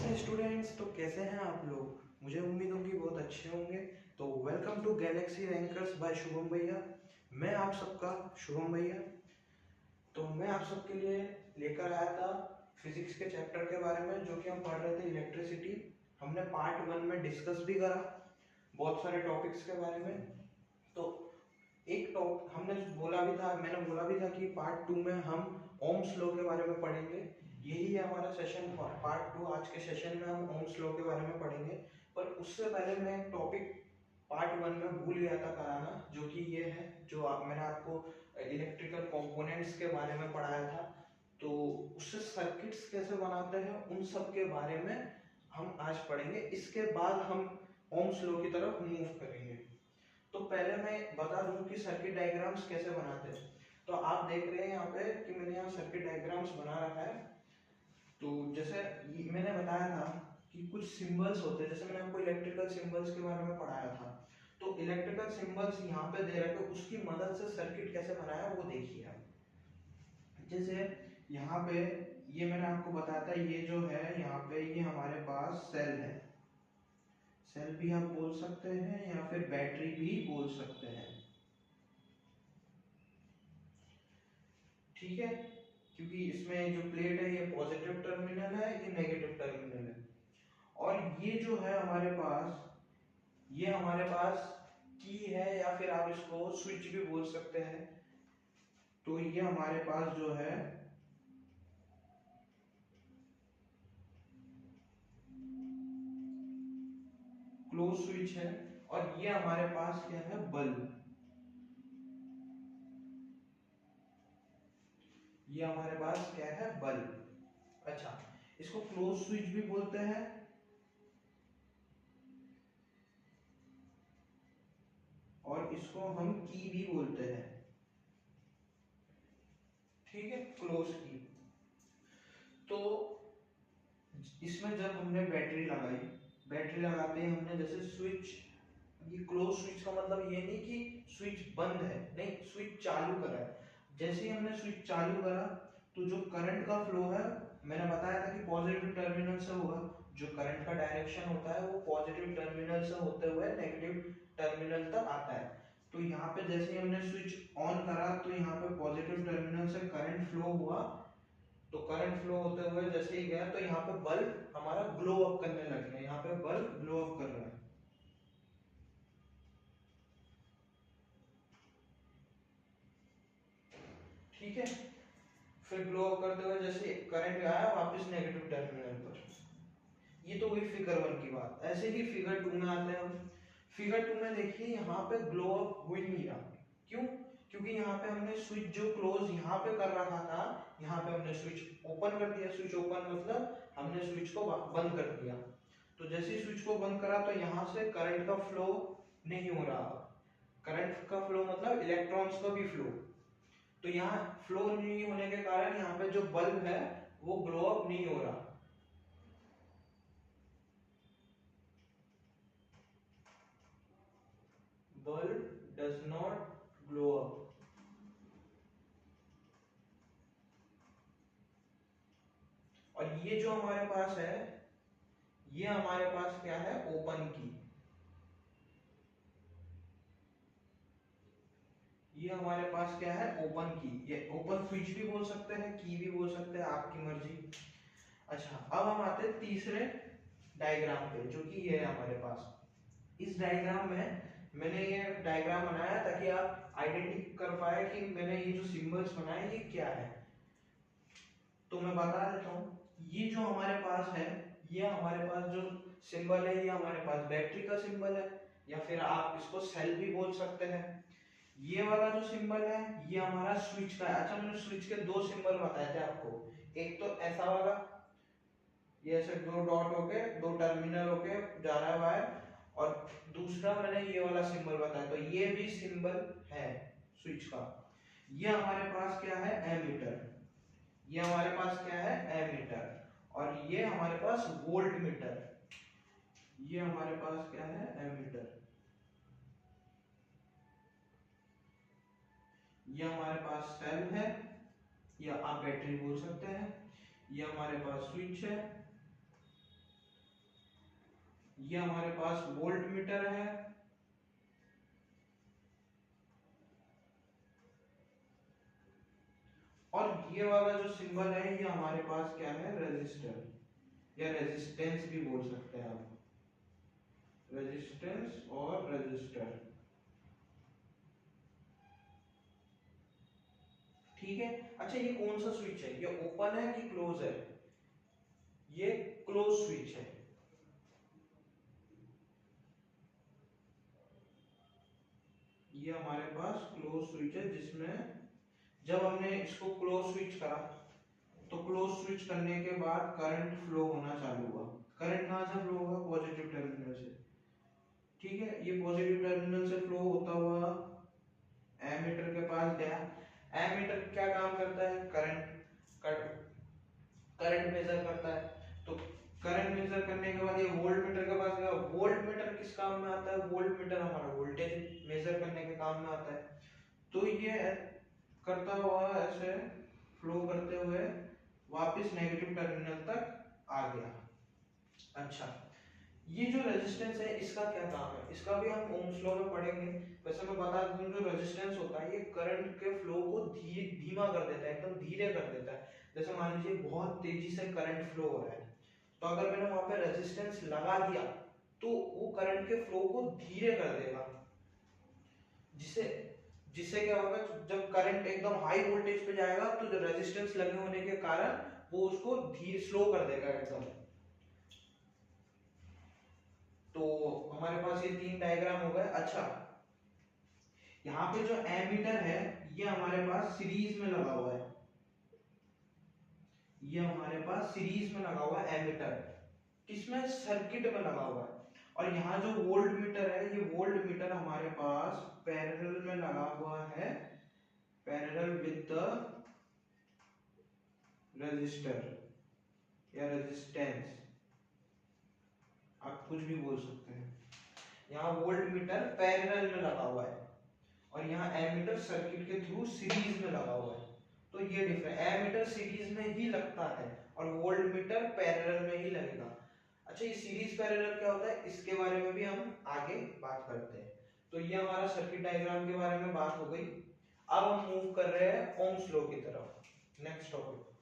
नमस्ते स्टूडेंट्स। तो कैसे हैं आप लोग? मुझे उम्मीद होगी बहुत अच्छे होंगे। तो welcome to galaxy rankers by Shubham भैया। मैं आप सबका शुभम भैया। तो मैं आप सबके लिए लेकर आया था फिजिक्स के चैप्टर के बारे में, जो कि हम पढ़ रहे थे इलेक्ट्रिसिटी। हमने पार्ट 1 में डिस्कस भी करा बहुत सारे टॉपिक्स के बारे में। तो एक टॉप हमने बोला भी था, मैंने बोला भी था कि पार्ट 2 में हम ओम्स लॉ के बारे में पढ़ेंगे। यही है हमारा सेशन पार्ट 2। आज के सेशन में हम ओम्स लॉ के बारे में पढ़ेंगे। पर उससे पहले मैं एक टॉपिक पार्ट 1 में भूल गया था कराना, जो कि ये है, मैंने आपको इलेक्ट्रिकल कंपोनेंट्स के बारे में पढ़ाया था। तो उससे सर्किट्स कैसे बनाते हैं उन सब के बारे में हम आज पढ़ेंगे। इसके बाद हम ओम्स लॉ की तरफ मूव करेंगे। तो पहले मैं बता दूं कि सर्किट डायग्राम्स कैसे बनाते हैं। तो आप देख रहे हैं यहाँ पे कि मैंने यहाँ सर्किट डायग्राम्स बना रखा है। तो जैसे मैंने बताया था कि कुछ सिंबल्स होते हैं, जैसे मैंने आपको इलेक्ट्रिकल सिंबल्स के बारे में पढ़ाया था। तो इलेक्ट्रिकल सिंबल्स यहाँ पे दे रखे, उसकी मदद से सर्किट कैसे बनाया वो देखिए आप। जैसे यहाँ पे ये मैंने आपको बताया था, ये जो है यहाँ पे ये हमारे पास सेल है। सेल भी आप बोल सकते हैं या फिर बैटरी भी बोल सकते हैं, ठीक है। क्योंकि इसमें जो प्लेट है ये पॉजिटिव टर्मिनल है, ये नेगेटिव टर्मिनल है। और ये जो है हमारे पास, ये हमारे पास की है या फिर आप इसको स्विच भी बोल सकते हैं। तो ये हमारे पास जो है क्लोज स्विच है। और ये हमारे पास क्या है, बल्ब। ये हमारे पास क्या है, बल्ब। अच्छा, इसको क्लोज स्विच भी बोलते हैं और इसको हम की भी बोलते हैं, ठीक है, क्लोज की। तो इसमें जब हमने बैटरी लगाई, बैटरी लगाते ही हमने जैसे स्विच, ये क्लोज स्विच का मतलब ये नहीं कि स्विच बंद है, नहीं, स्विच चालू करा है। जैसे ही हमने स्विच चालू करा तो जो करंट का फ्लो है, मैंने बताया था कि पॉजिटिव टर्मिनल से होगा। जो करंट का डायरेक्शन होता है वो पॉजिटिव टर्मिनल से होते हुए नेगेटिव टर्मिनल तक आता है। तो यहाँ पे जैसे ही हमने स्विच ऑन करा तो यहाँ पे पॉजिटिव टर्मिनल से करंट फ्लो हुआ। तो करंट फ्लो होते हुए जैसे ही गया तो यहाँ पे बल्ब हमारा ग्लो अप करने लग गया। यहाँ पे बल्ब ग्लो अप कर रहा है, ठीक है। फिर ग्लो अप करते हुए जैसे करंट आया वापस नेगेटिव टर्मिनल पर। ये तो हुई फिगर 1 की बात। ऐसे ही फिगर 2 में आते हैं हम। फिगर 2 में देखिए यहाँ पे ग्लो अप हो ही नहीं रहा। क्यों? क्योंकि यहाँ पे हमने स्विच जो क्लोज यहाँ पे कर रखा था, यहाँ पे हमने स्विच ओपन कर दिया। स्विच ओपन मतलब हमने स्विच को बंद कर दिया। तो जैसे ही स्विच को बंद करा तो यहाँ से करंट का फ्लो नहीं हो रहा। करंट का फ्लो मतलब इलेक्ट्रॉन्स का भी फ्लो। तो यहाँ फ्लो नहीं होने के कारण यहाँ पे जो बल्ब है वो ग्लो अप नहीं हो रहा। Bulb does not glow up. और ये जो हमारे पास है, ये हमारे पास क्या है, ओपन की। ये हमारे पास क्या है, ओपन की। ये ओपन स्विच भी बोल सकते हैं, की भी बोल सकते हैं, आपकी मर्जी। अच्छा, अब हम आते हैं तीसरे डायग्राम पे, जो कि ये है हमारे पास। इस डायग्राम में मैंने ये डायग्राम बनाया ताकि आप आइडेंटिफाई कर पाए कि मैंने ये जो सिंबल्स बनाए ये क्या है। तो मैं बता देता हूँ, ये जो हमारे पास है, ये हमारे पास जो सिंबल है, ये हमारे पास बैटरी का सिंबल है, या फिर आप इसको सेल भी बोल सकते हैं। ये वाला जो सिंबल है ये हमारा स्विच का है। अच्छा, मैंने स्विच के दो सिंबल बताए थे आपको। एक तो ऐसा वाला, ये ऐसे दो डॉट होके, दो टर्मिनल होके जा रहा है वायर, और दूसरा मैंने ये वाला सिंबल बताया। तो ये भी सिंबल है स्विच का। ये हमारे पास क्या है, एमीटर। ये हमारे पास क्या है, एमीटर। और ये हमारे पास वोल्ट मीटर। ये हमारे पास क्या है, एमीटर। ये हमारे पास सेल है, या आप बैटरी बोल सकते हैं। ये हमारे पास स्विच है, ये हमारे पास वोल्ट मीटर है, और ये वाला जो सिंबल है ये हमारे पास क्या है, रेजिस्टर या रेजिस्टेंस भी बोल सकते हैं आप, रेजिस्टेंस और रेजिस्टर। ठीक है। अच्छा ये कौन सा स्विच है, ये ओपन है कि क्लोज है, ये क्लोज स्विच है। ये हमारे पास क्लोज स्विच है, जिसमें जब हमने इसको क्लोज स्विच करा तो क्लोज स्विच करने के बाद करंट फ्लो होना चालू हुआ। करंट कहां से फ्लो होगा, पॉजिटिव टर्मिनल से। ठीक है, ये पॉजिटिव टर्मिनल से फ्लो होता हुआ एमीटर के पास गया। एमीटर क्या काम करता है, करंट करंट मेजर करता है। तो करंट मेजर करने के बाद ये वोल्ट मीटर के पास गया। वोल्ट मीटर किस काम में आता है, वोल्ट मीटर हमारा वोल्टेज मेजर करने के काम में आता है। तो ये करता हुआ ऐसे फ्लो करते हुए वापस नेगेटिव टर्मिनल तक आ गया। अच्छा, ये जो रेजिस्टेंस है इसका क्या काम है, इसका भी हम ओम्स लॉ में पढ़ेंगे। वैसे मैं बता दूं, जो रेजिस्टेंस होता है ये करंट के फ्लो को धीमा कर देता है, एकदम धीरे कर देता है। जैसे मान लीजिए बहुत तेजी से करंट फ्लो हो रहा है, तो अगर मैंने वहां पे रेजिस्टेंस लगा दिया तो वो करंट के फ्लो को धीरे कर देगा, जिससे जिससे क्या होगा, जब करंट एकदम हाई वोल्टेज पे जाएगा तो जो रेजिस्टेंस लगे होने के कारण वो उसको धीरे स्लो कर देगा एकदम। तो हमारे पास ये तीन डायग्राम हो गए। अच्छा, यहाँ पे जो एमीटर है ये हमारे पास सीरीज में लगा हुआ है, ये हमारे पास सीरीज में लगा हुआ है एमीटर, किसमें, सर्किट में लगा हुआ है। और यहाँ जो वोल्ट मीटर है, ये वोल्ट मीटर हमारे पास पैरेलल में लगा हुआ है, पैरेलल विद द रेजिस्टर या रेजिस्टेंस, आप कुछ भी बोल सकते हैं। यहाँ वोल्ट मीटर पैरेलल में लगा हुआ है और यहाँ एमीटर सर्किट के थ्रू सीरीज में लगा हुआ है। तो ये डिफरेंस, एमीटर सीरीज में ही लगता है और वोल्ट मीटर पैरेलल में ही लगेगा। अच्छा, ये सीरीज पैरेलल क्या होता है, इसके बारे में भी हम आगे बात करते हैं। तो ये हमारा सर्किट डायग्राम के बारे में बात हो गई। अब हम मूव कर रहे हैं ओम्स लॉ की तरफ, नेक्स्ट टॉपिक।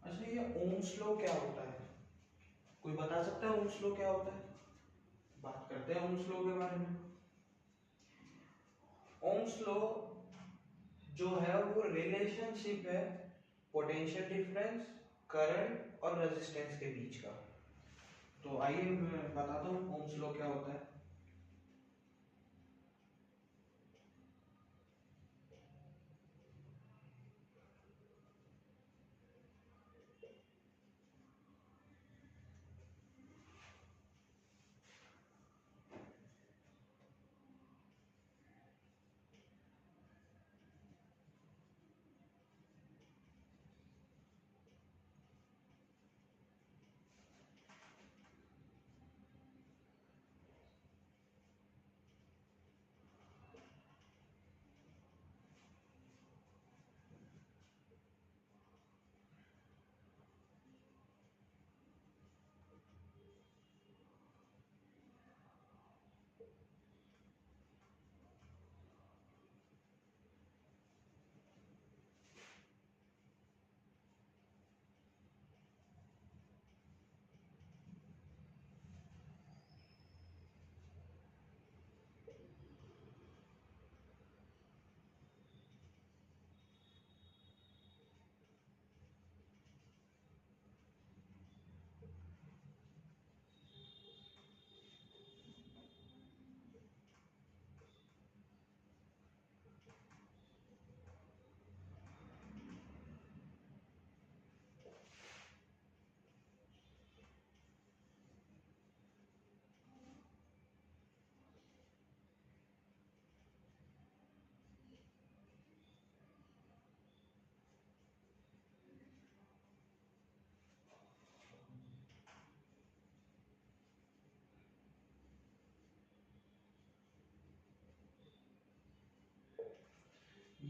अच्छा, ये ओम्स लॉ क्या होता है, कोई बता सकता है ओम्स लॉ क्या होता है? बात करते हैं ओम्स लॉ के बारे में। ओम्स लॉ जो है वो रिलेशनशिप है पोटेंशियल डिफरेंस, करंट और रेजिस्टेंस के बीच का। तो आइए मैं बताता हूँ ओम्स लॉ क्या होता है।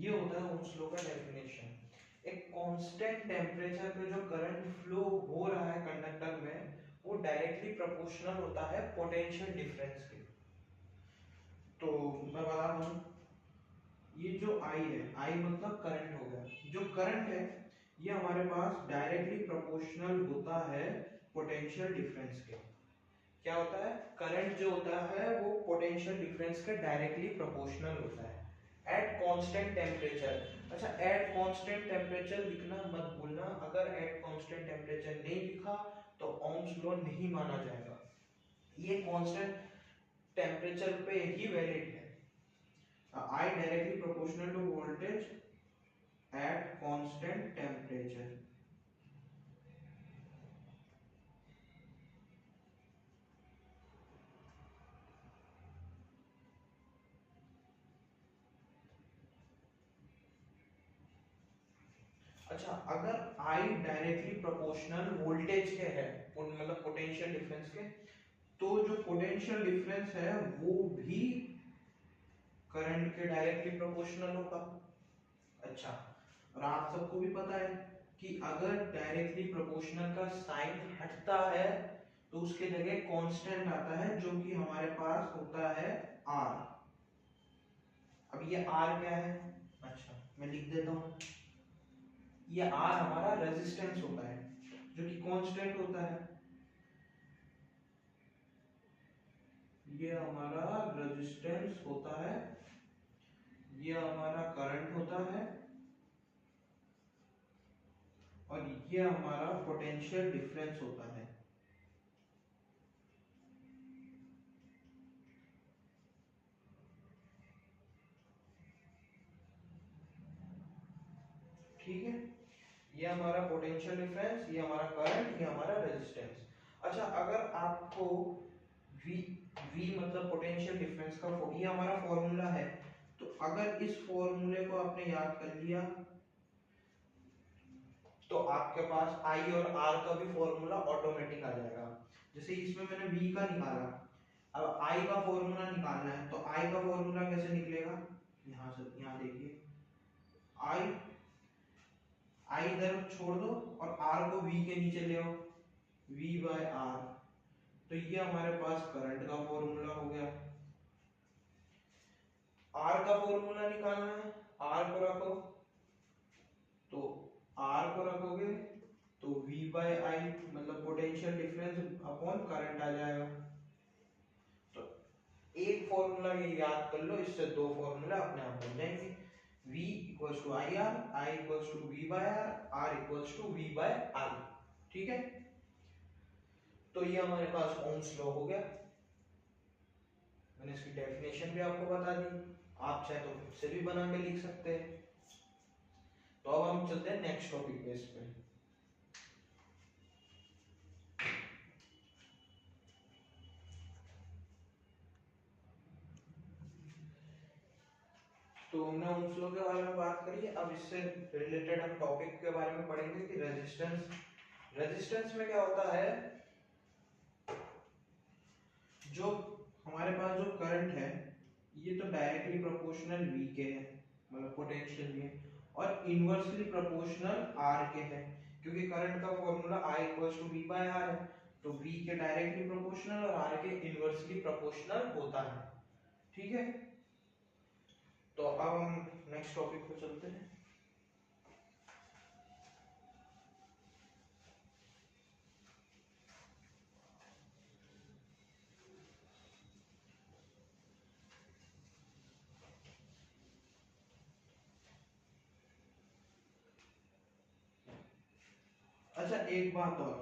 ये होता है ओम्स लॉ का डेफिनेशन। एक कांस्टेंट टेम्परेचर पे जो करंट फ्लो हो रहा है कंडक्टर में वो डायरेक्टली प्रोपोर्शनल होता है पोटेंशियल डिफरेंस के। तो मैं बता दूं, ये जो आई है, आई मतलब करंट हो गया, जो करंट है ये हमारे पास डायरेक्टली प्रोपोर्शनल होता है पोटेंशियल डिफरेंस के। क्या होता है, करंट जो होता है वो पोटेंशियल डिफरेंस के डायरेक्टली प्रोपोर्शनल होता है एट कांस्टेंट टेम्परेचर। अच्छा, एट कांस्टेंट टेम्परेचर लिखना मत भूलना, अगर एट कांस्टेंट टेम्परेचर नहीं लिखा तो ओम्स लॉ नहीं माना जाएगा। ये कांस्टेंट टेम्परेचर पे ही वैलिड है। I directly proportional to voltage at constant temperature। अच्छा, अगर I डायरेक्टली प्रोपोर्शनल वोल्टेज के है, मतलब पोटेंशियल डिफरेंस के, तो जो पोटेंशियल डिफरेंस है वो भी करंट के डायरेक्टली प्रोपोर्शनल होगा। अच्छा, और आप सबको भी पता है कि अगर डायरेक्टली प्रोपोर्शनल का साइन हटता है तो उसके जगह कांस्टेंट आता है जो कि हमारे पास होता है R। अब ये R क्या है, अच्छा मैं लिख देता हूँ, ये R हमारा रेजिस्टेंस होता है जो कि कांस्टेंट होता है। ये हमारा रेजिस्टेंस होता है, ये हमारा करंट होता है, और ये हमारा पोटेंशियल डिफरेंस होता है। ठीक है, ये हमारा पोटेंशियल डिफरेंस, ये हमारा करंट, ये हमारा रेजिस्टेंस। अच्छा, अगर आपको V मतलब पोटेंशियल डिफरेंस का ये हमारा फॉर्मूला है, तो अगर इस फॉर्मूले को आपने याद कर लिया तो आपके पास I और R का भी फॉर्मूला ऑटोमेटिक आ जाएगा। जैसे इसमें मैंने V का निकाला, अब I का फॉर्मूला निकालना है, तो I का फॉर्मूला कैसे निकलेगा, यहाँ से, यहाँ देखिए, I इधर छोड़ दो और R को V के नीचे ले आओ, V बाय R, तो ये हमारे पास करंट का फॉर्मूला हो गया। R का फॉर्मूला निकालना है, R को रखो, तो R को रखोगे तो V बाय I मतलब पोटेंशियल डिफरेंस अपॉन करंट आ जाएगा। तो एक फॉर्मूला ये याद कर लो, इससे दो फॉर्मूला अपने आप बन जाएंगे। V equals to I R, I equals to V by R, R equals to V by I। ठीक है, तो ये हमारे पास ओम्स लॉ हो गया। मैंने इसकी डेफिनेशन भी आपको बता दी, आप चाहे तो खुद से भी बना के लिख सकते हैं। तो अब हम चलते हैं नेक्स्ट टॉपिक पे। इस पे तो हमने ओम्स लॉ के बारे में बात करी, अब इससे रिलेटेड हम टॉपिक के बारे में पढ़ेंगे कि रेजिस्टेंस में क्या होता है। जो हमारे पास जो करंट है ये तो डायरेक्टली प्रोपोर्शनल V के है, मतलब पोटेंशियल में, और इनवर्सली प्रोपोर्शनल R के है, क्योंकि करंट का formula I equals to V by R है, तो V के डायरेक्टली प्रोपोर्शनल और R के इनवर्सली प्रोपोर्शनल होता है। ठीक है, तो अब हम नेक्स्ट टॉपिक पे चलते हैं। अच्छा, एक बात और,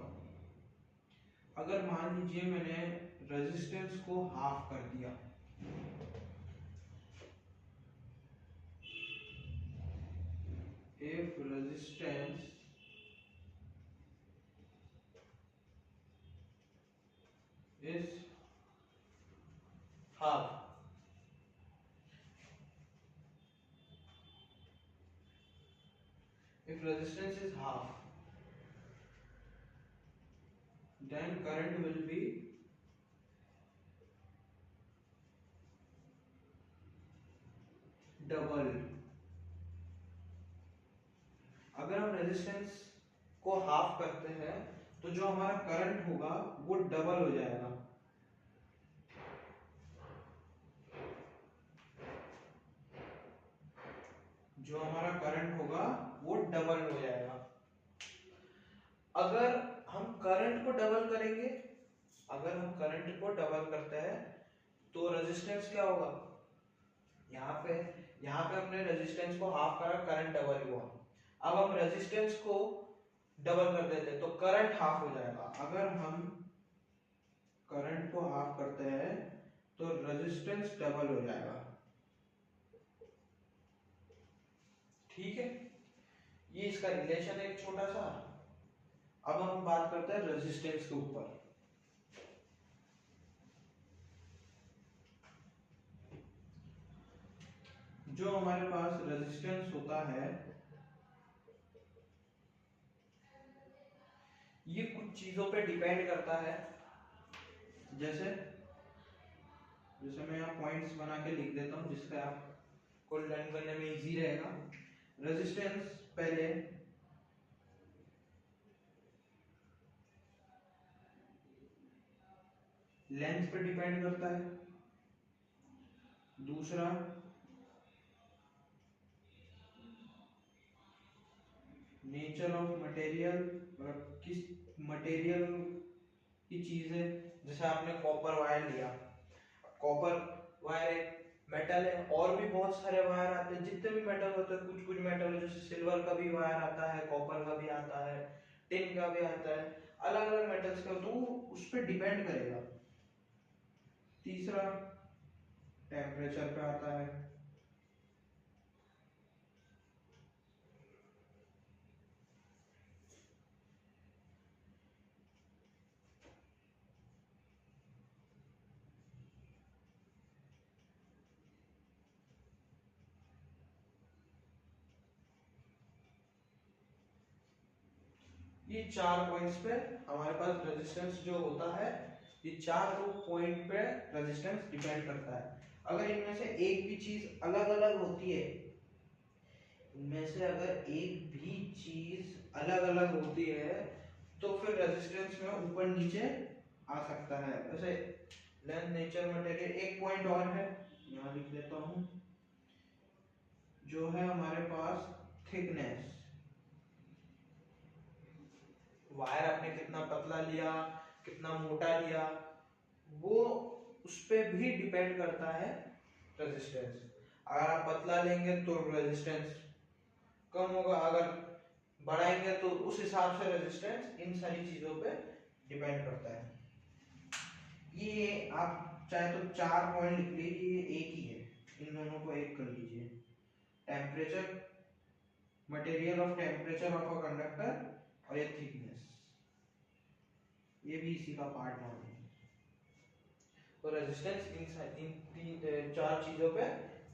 अगर मान लीजिए मैंने रेजिस्टेंस को हाफ कर दिया, if resistance is half, if resistance is half, then current will be double। Resistance को हाफ करते हैं तो जो हमारा करंट होगा वो डबल हो जाएगा। जो हमारा करंट होगा वो डबल हो जाएगा। अगर हम करंट को डबल करेंगे, अगर हम करंट को डबल करते हैं तो रेजिस्टेंस क्या होगा, यहाँ पे हमने रेजिस्टेंस को हाफ करा, करंट डबल हुआ। अब हम रेजिस्टेंस को डबल कर देते तो करंट हाफ हो जाएगा। अगर हम करंट को हाफ करते हैं तो रेजिस्टेंस डबल हो जाएगा। ठीक है, ये इसका रिलेशन है एक छोटा सा। अब हम बात करते हैं रेजिस्टेंस के ऊपर। जो हमारे पास रेजिस्टेंस होता है ये कुछ चीजों पे डिपेंड करता है। जैसे मैं यहाँ पॉइंट्स बना के लिख देता हूँ जिससे आपको लर्न करने में इजी रहेगा। रेजिस्टेंस पहले लेंथ पे डिपेंड करता है, दूसरा नेचर ऑफ मटेरियल, किस मटेरियल की चीज है। जैसे आपने कॉपर वायर लिया, कॉपर वायर एक मेटल है, और भी बहुत सारे वायर आते हैं, जितने भी मेटल होते हैं, कुछ कुछ मेटल है, जैसे सिल्वर का भी वायर आता है, कॉपर का भी आता है, टिन का भी आता है, अलग अलग मेटल्स का, तो उस पर डिपेंड करेगा। तीसरा टेम्परेचर पे आता है, ये चार पॉइंट्स पे हमारे पास रेजिस्टेंस जो होता है, ये चार पॉइंट पे रेजिस्टेंस डिपेंड करता है। अगर इनमें से एक भी चीज अलग अलग होती है, इनमें से अगर एक भी चीज अलग अलग होती है तो फिर रेजिस्टेंस में ऊपर नीचे आ सकता है। वैसे लेंथ, नेचर, मटेरियल, एक पॉइंट और है, यहाँ लिख देता हूँ, जो है हमारे पास थिकनेस। वायर आपने कितना पतला लिया, कितना मोटा लिया, वो उस पर भी डिपेंड करता है रेजिस्टेंस। अगर आप पतला लेंगे तो रेजिस्टेंस कम होगा, अगर बढ़ाएंगे तो उस हिसाब से रेजिस्टेंस इन सारी चीजों पे डिपेंड करता है। ये आप चाहे तो चार पॉइंट लिख लीजिए, एक ही है, इन दोनों को एक कर लीजिए। Temperature, material of temperature of a conductor, और ये थिकनेस, ये भी इसी का पार्ट मान लीजिए। तो रेजिस्टेंस इन तीन चार चीजों पे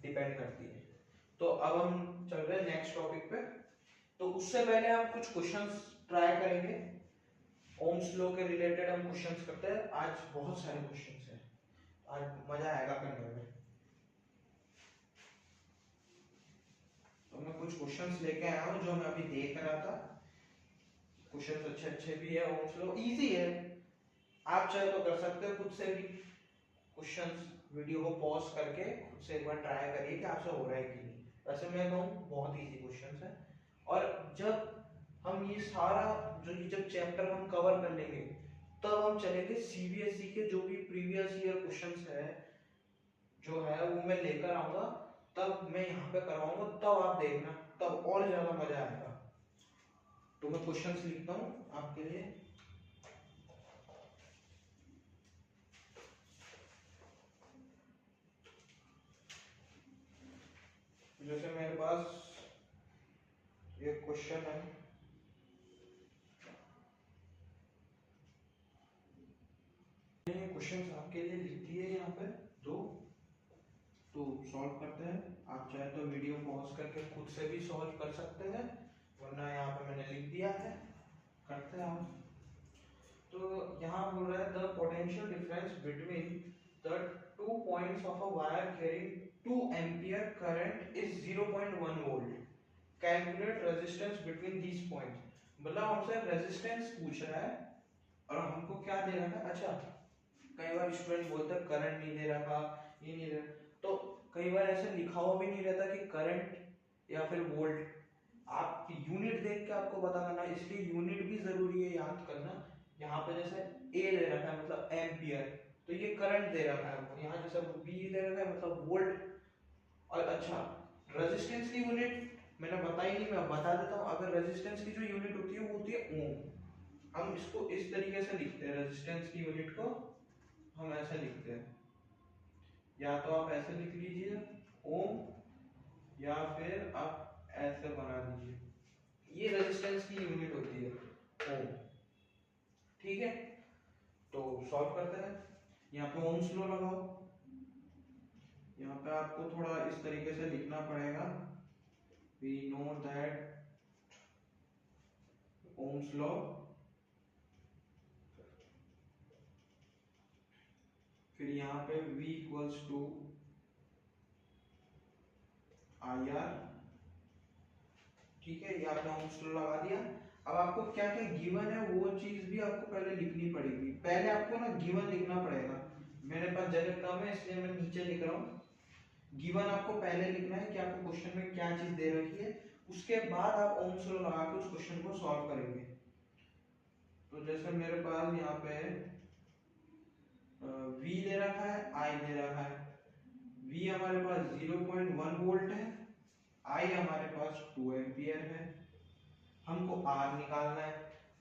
डिपेंड करती है। तो अब हम चल रहे हैं नेक्स्ट टॉपिक पे। तो उससे पहले हम कुछ क्वेश्चंस ट्राई करेंगे, ओम्स लॉ के रिलेटेड हम क्वेश्चंस करते हैं। आज बहुत सारे क्वेश्चंस हैं, आज मजा आएगा करने में। तो मैं कुछ क्वेश्चंस लेके आया हूँ जो मैं अभी देख रहा था। क्वेश्चंस अच्छे अच्छे भी है, ओम्स लॉ इजी है, आप चाहे तो कर सकते हो खुद से भी। क्वेश्चंस वीडियो को पॉज करके खुद से एक बार ट्राई करिए कि आपसे हो रहा है कि नहीं। वैसे मैं कहूँ बहुत इजी क्वेश्चंस है, और जब हम ये सारा जब चैप्टर हम कवर कर लेंगे तब हम चलेंगे सीबीएसई के जो भी प्रीवियस ईयर क्वेश्चंस है जो है वो मैं लेकर आऊंगा, तब मैं यहाँ पे करवाऊंगा, तब आप देखना, तब और ज्यादा मजा आएगा। तो मैं क्वेश्चंस लिखता हूँ आपके लिए। जैसे मेरे पास एक क्वेश्चन है, क्वेश्चंस आपके लिए लिख दिए यहाँ पे दो, तो सॉल्व करते हैं। आप चाहे तो वीडियो पॉज करके खुद से भी सॉल्व कर सकते हैं, वरना यहाँ पे मैंने लिख दिया है, करते हैं हम। तो यहाँ बोल रहा है the potential difference between the 2 points of a wire carrying 2 ampere current is 0.1 volt. Calculate resistance between these points, मतलब हमसे रेजिस्टेंस पूछ रहा है और हमको क्या दे रहा है। अच्छा, कई बार स्टूडेंट बोलता है करंट नहीं दे रखा, ये नहीं दे रहा, तो कई बार ऐसे लिखा हुआ भी नहीं रहता कि करंट या फिर वोल्ट, आप यूनिट देख के आपको पता करना, इसलिए यूनिट भी जरूरी है याद करना। यहाँ पे जैसे ए दे रखा है मतलब एम्पियर, तो ये करंट दे रखा है हमको, यहाँ जैसे बी दे रखा है मतलब वोल्ट। और अच्छा, रेजिस्टेंस की यूनिट मैंने बताई नहीं, मैं बता देता हूँ। अगर रेजिस्टेंस की जो यूनिट होती है वो होती है ओम। हम इसको इस तरीके से लिखते हैं, रेजिस्टेंस की यूनिट को हम ऐसे लिखते हैं, या तो आप ऐसे लिख लीजिए ओम, या फिर आप ऐसे बना दीजिए, ये रेजिस्टेंस की यूनिट होती है ओम। ठीक है, तो सॉल्व करते हैं। यहाँ पे ओम्स लॉ लगाओ, यहाँ पे आपको थोड़ा इस तरीके से लिखना पड़ेगा, we know that ohm's law, फिर यहाँ पे V equals to I R. ठीक है, ये आपने ओम्स लॉ लगा दिया। अब आपको क्या क्या गिवन है वो चीज भी आपको पहले लिखनी पड़ेगी। पहले आपको ना गिवन लिखना पड़ेगा, मेरे पास जगह कम है इसलिए मैं नीचे लिख रहा हूँ। गिवन आपको पहले लिखना है कि आपको क्वेश्चन में क्या चीज दे रखी है, उसके बाद आप ओम्स लॉ लगा के उस क्वेश्चन को सॉल्व करेंगे। तो जैसे मेरे पास यहाँ पे V दे रखा है, I दे रखा है। V हमारे पास 0.1 वोल्ट है, I हमारे पास 2 एम्पियर है। हमको R निकालना है,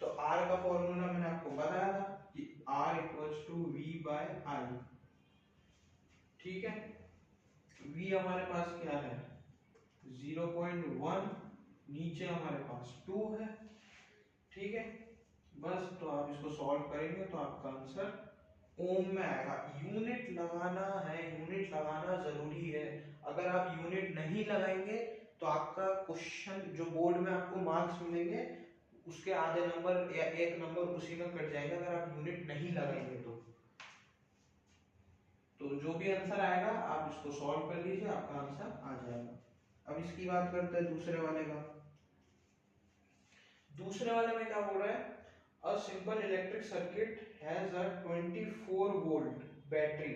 तो R का फॉर्मूला मैंने आपको बताया था कि R equals to V by I। ठीक है, V हमारे पास क्या है 0.1, नीचे हमारे पास 2 है। ठीक है, बस तो आप इसको सॉल्व करेंगे तो आपका आंसर ओम में आएगा। यूनिट लगाना है, यूनिट लगाना जरूरी है। अगर आप यूनिट नहीं लगाएंगे तो आपका क्वेश्चन जो बोर्ड में आपको मार्क्स मिलेंगे उसके आधे नंबर या एक नंबर उसी में कट जाएगा, अगर आप यूनिट नहीं लगाएंगे तो जो भी आंसर आएगा आप इसको सॉल्व कर लीजिए, आपका आंसर आ जाएगा। अब इसकी बात करते हैं दूसरे वाले का। दूसरे वाले में क्या बोल रहा है, a simple electric circuit has a 24 volt battery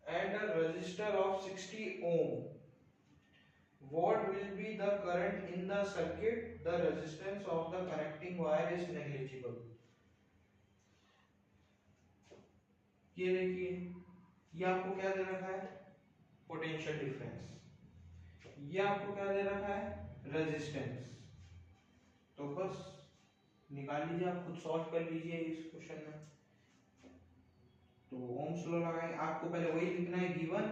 and a resistor of 60 ohm. What will be the current in the circuit? The resistance of the connecting wire is negligible. ये देखिए, ये आपको क्या दे रखा है पोटेंशियल डिफरेंस, ये आपको क्या दे रखा है रेजिस्टेंस। तो बस निकाल लीजिए, आप खुद सॉल्व कर लीजिए इस क्वेश्चन में। तो ओम्स लॉ लगाएंगे, आपको पहले वही लिखना है गिवन,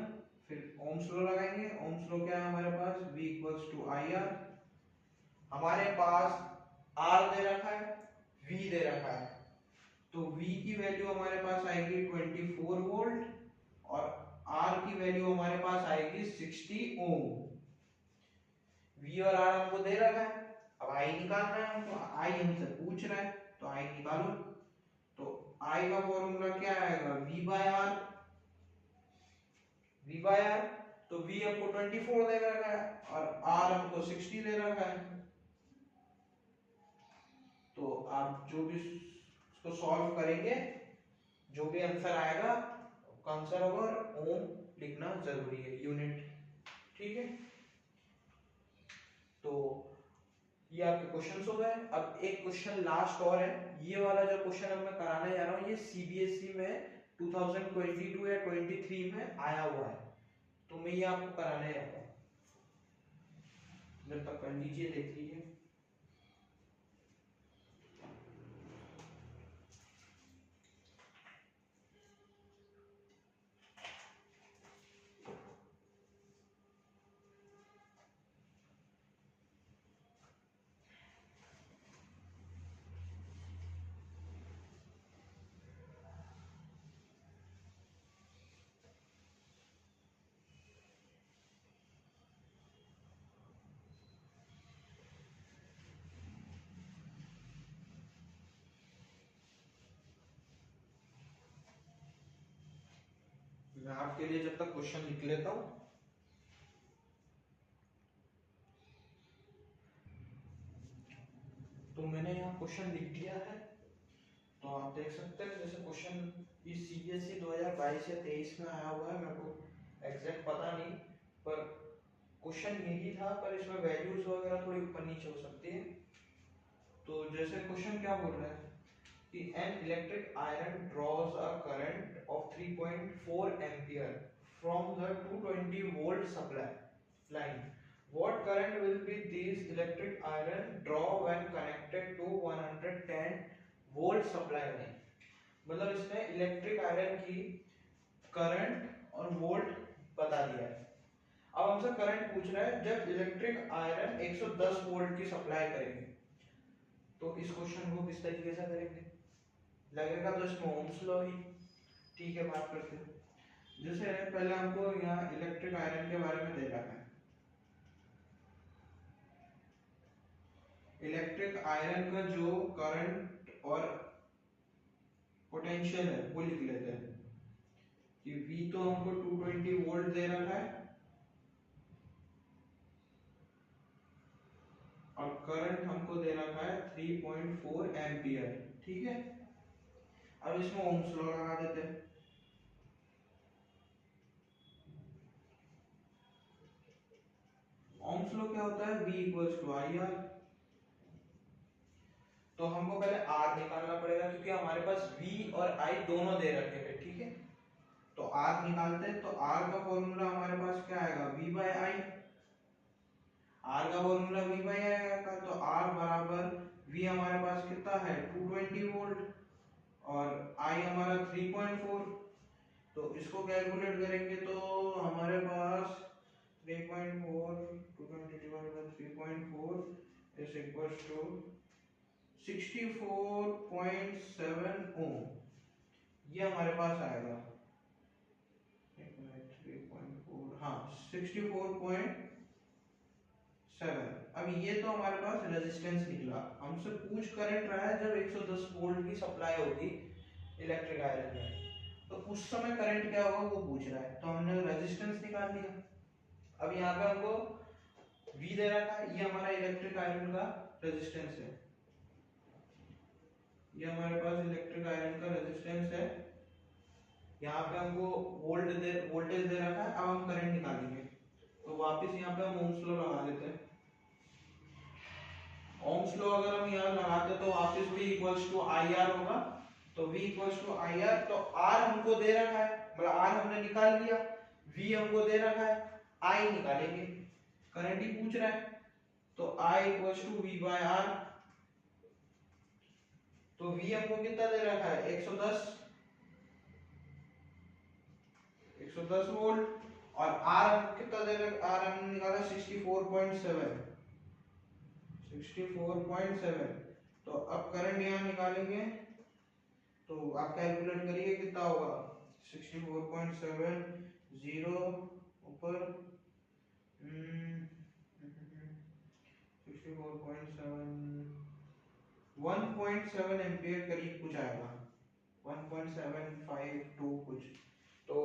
फिर ओम्स लॉ लगाएंगे। ओम्स लॉ क्या है हमारे पास V equals to I R. हमारे पास R दे रखा है, V दे रखा है, तो V की वैल्यू हमारे पास आएगी 24 वोल्ट और R की वैल्यू हमारे पास आएगी 60 ओम। V और R हमको दे रखा है, अब I निकालना है हमको, I हमसे पूछ रहा है तो I निकालो। तो I का फॉर्मूला क्या आएगा V by R, V by R, तो V हमको 24 दे रखा है और R हमको 60 दे रखा है। तो आप जो भी इसको सॉल्व करेंगे, जो भी आंसर आएगा आंसर होगा, ओम लिखना जरूरी है, यूनिट। ठीक है, तो ये आपके क्वेश्चंस हो गए। अब एक क्वेश्चन लास्ट और है, ये वाला जो क्वेश्चन अब मैं कराने जा रहा हूँ ये सीबीएसई में 2022 या 23 में आया हुआ है, तो मैं ये आपको कराने जा रहा हूँ। जब तक कर लीजिए, देख लीजिए। मैं आपके लिए जब तक क्वेश्चन लिख लेता हूँ। क्वेश्चन लिख दिया है। तो आप देख सकते हैं जैसे क्वेश्चन इस सीबीएसई 2022 या 23 में आया हुआ है, मेरे को एग्जैक्ट पता नहीं, पर क्वेश्चन यही था, पर इसमें वैल्यूज वगैरह थोड़ी ऊपर नीचे हो सकती है। तो जैसे क्वेश्चन क्या बोल रहा है कि an electric iron draws a current of 3.4 ampere from the 220 volt supply line, what current will be these electric iron draw when connected to 110 volt supply line। मतलब इसने इलेक्ट्रिक आयरन की करंट और volt बता दिया है। अब हमसे current पूछ रहा है जब इलेक्ट्रिक आयरन 110 वोल्ट की सप्लाई करेंगे, तो इस क्वेश्चन को किस तरीके से करेंगे, लगेगा तो इसमें ओम्स लॉ ही। ठीक है, बात करते हैं। जैसे पहले हमको यहाँ इलेक्ट्रिक आयरन के बारे में दे रखा है, इलेक्ट्रिक आयरन का जो करंट और पोटेंशियल है वो लिख लेते हैं कि V तो हमको 220 वोल्ट दे रखा है और करंट हमको दे रखा है 3.4 एम्पियर। ठीक है, अब इसमें ओम्स लॉ लगा देते हैं। ओम्स लॉ क्या होता है, V इक्वल्स टू IR। तो हमको पहले R निकालना पड़ेगा क्योंकि हमारे पास V और I दोनों दे रखे हैं। ठीक है, तो R निकालते हैं। तो R का फॉर्मूला हमारे पास क्या आएगा, V बाय I। R का फॉर्मूला V बाय I आएगा, तो R बराबर V हमारे पास कितना है 220 वोल्ट और I हमारा 3.4। तो इसको कैलकुलेट करेंगे तो हमारे पास 3.4 220 divided by 3.4 is equals to 64.7 ohm, ये हमारे पास आएगा। 3.4 हाँ 64.7। अब ये तो हमारे पास रेजिस्टेंस निकला, हमसे पूछ करंट रहा है जब 110 वोल्ट की सप्लाई होगी इलेक्ट्रिक आयरन में, तो उस समय करंट क्या होगा वो पूछ रहा है, तो हमने रेजिस्टेंस निकाल दिया। अब यहाँ पे हमको V दे रखा है, ये हमारा इलेक्ट्रिक आयरन का रेजिस्टेंस है, ये हमारे पास इलेक्ट्रिक आयरन का रेजिस्टेंस है। यहाँ पे हमको वोल्टेज दे रखा है। अब हम करंट निकालेंगे, तो वापस यहाँ पे हम ओम्स लॉ लगा देते हैं। ओम्स लॉ अगर हम यहाँ लगाते तो वापस V इक्वल्स टू IR होगा। तो V इक्वल्स टू IR, तो R हमको दे रखा है, मतलब R हमने निकाल लिया, V हमको दे रखा है, I निकालेंगे, करंट ही पूछ रहा है। तो I equals to V by R। तो V हमको कितना दे रखा है 110 वोल्ट और R कितना दे रखा, R हमने निकाला 64.7। तो अब करंट यहाँ निकालेंगे, तो आप कैलकुलेट करिए कितना होगा 64.7 0 ऊपर 64.7 1.7 एम्पियर करीब कुछ आएगा, 1.752 कुछ। तो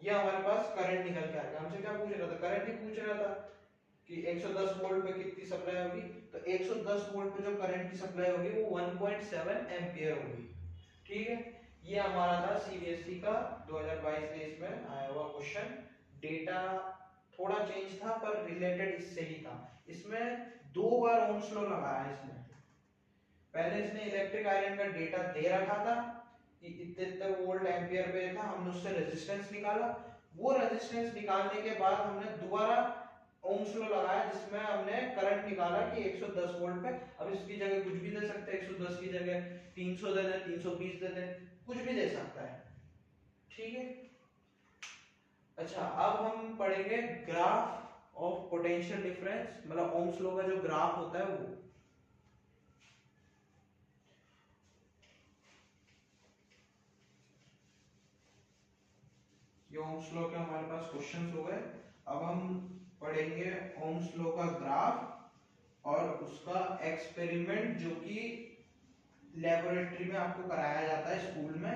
ये हमारे पास करंट निकल के आएगा। हमसे क्या पूछ रहा था, करंट ही पूछ रहा था कि 110 वोल्ट पे कितनी सप्लाई होगी, तो 110 वोल्ट पे जो करंट की सप्लाई होगी वो 1.7 एम्पियर होगी। ठीक है, ये हमारा था सीबीएसई का 2022-23 में आया हुआ क्वेश्चन। डेटा थोड़ा चेंज था पर रिलेटेड इससे ही था। इसमें 2 बार ओम्स लॉ लगाया इसने। पहले इसने इलेक्ट्रिक आयरन का डेटा दे रखा था कि इतने वोल्ट एम्पियर पे था, हमने उससे रेजिस्टेंस निकाला। वो रेजिस्टेंस निकालने के बाद हमने दोबारा ओम्स लॉ लगाया जिसमें हमने करंट निकाला कि 110 वोल्ट पे। अब इसकी जगह कुछ भी दे सकते हैं, 110 की जगह 300 दे दें, 320 दे दें, कुछ भी दे सकता है। ठीक है, अच्छा अब हम पढ़ेंगे ग्राफ ऑफ पोटेंशियल डिफरेंस, मतलब ओम्स लॉ का जो ग्राफ होता है वो। ये ओम्स लॉ के हमारे पास क्वेश्चंस हो गए। अब हम पढ़ेंगे ओम्स लॉ का ग्राफ और उसका एक्सपेरिमेंट जो कि लेबोरेटरी में आपको कराया जाता है स्कूल में।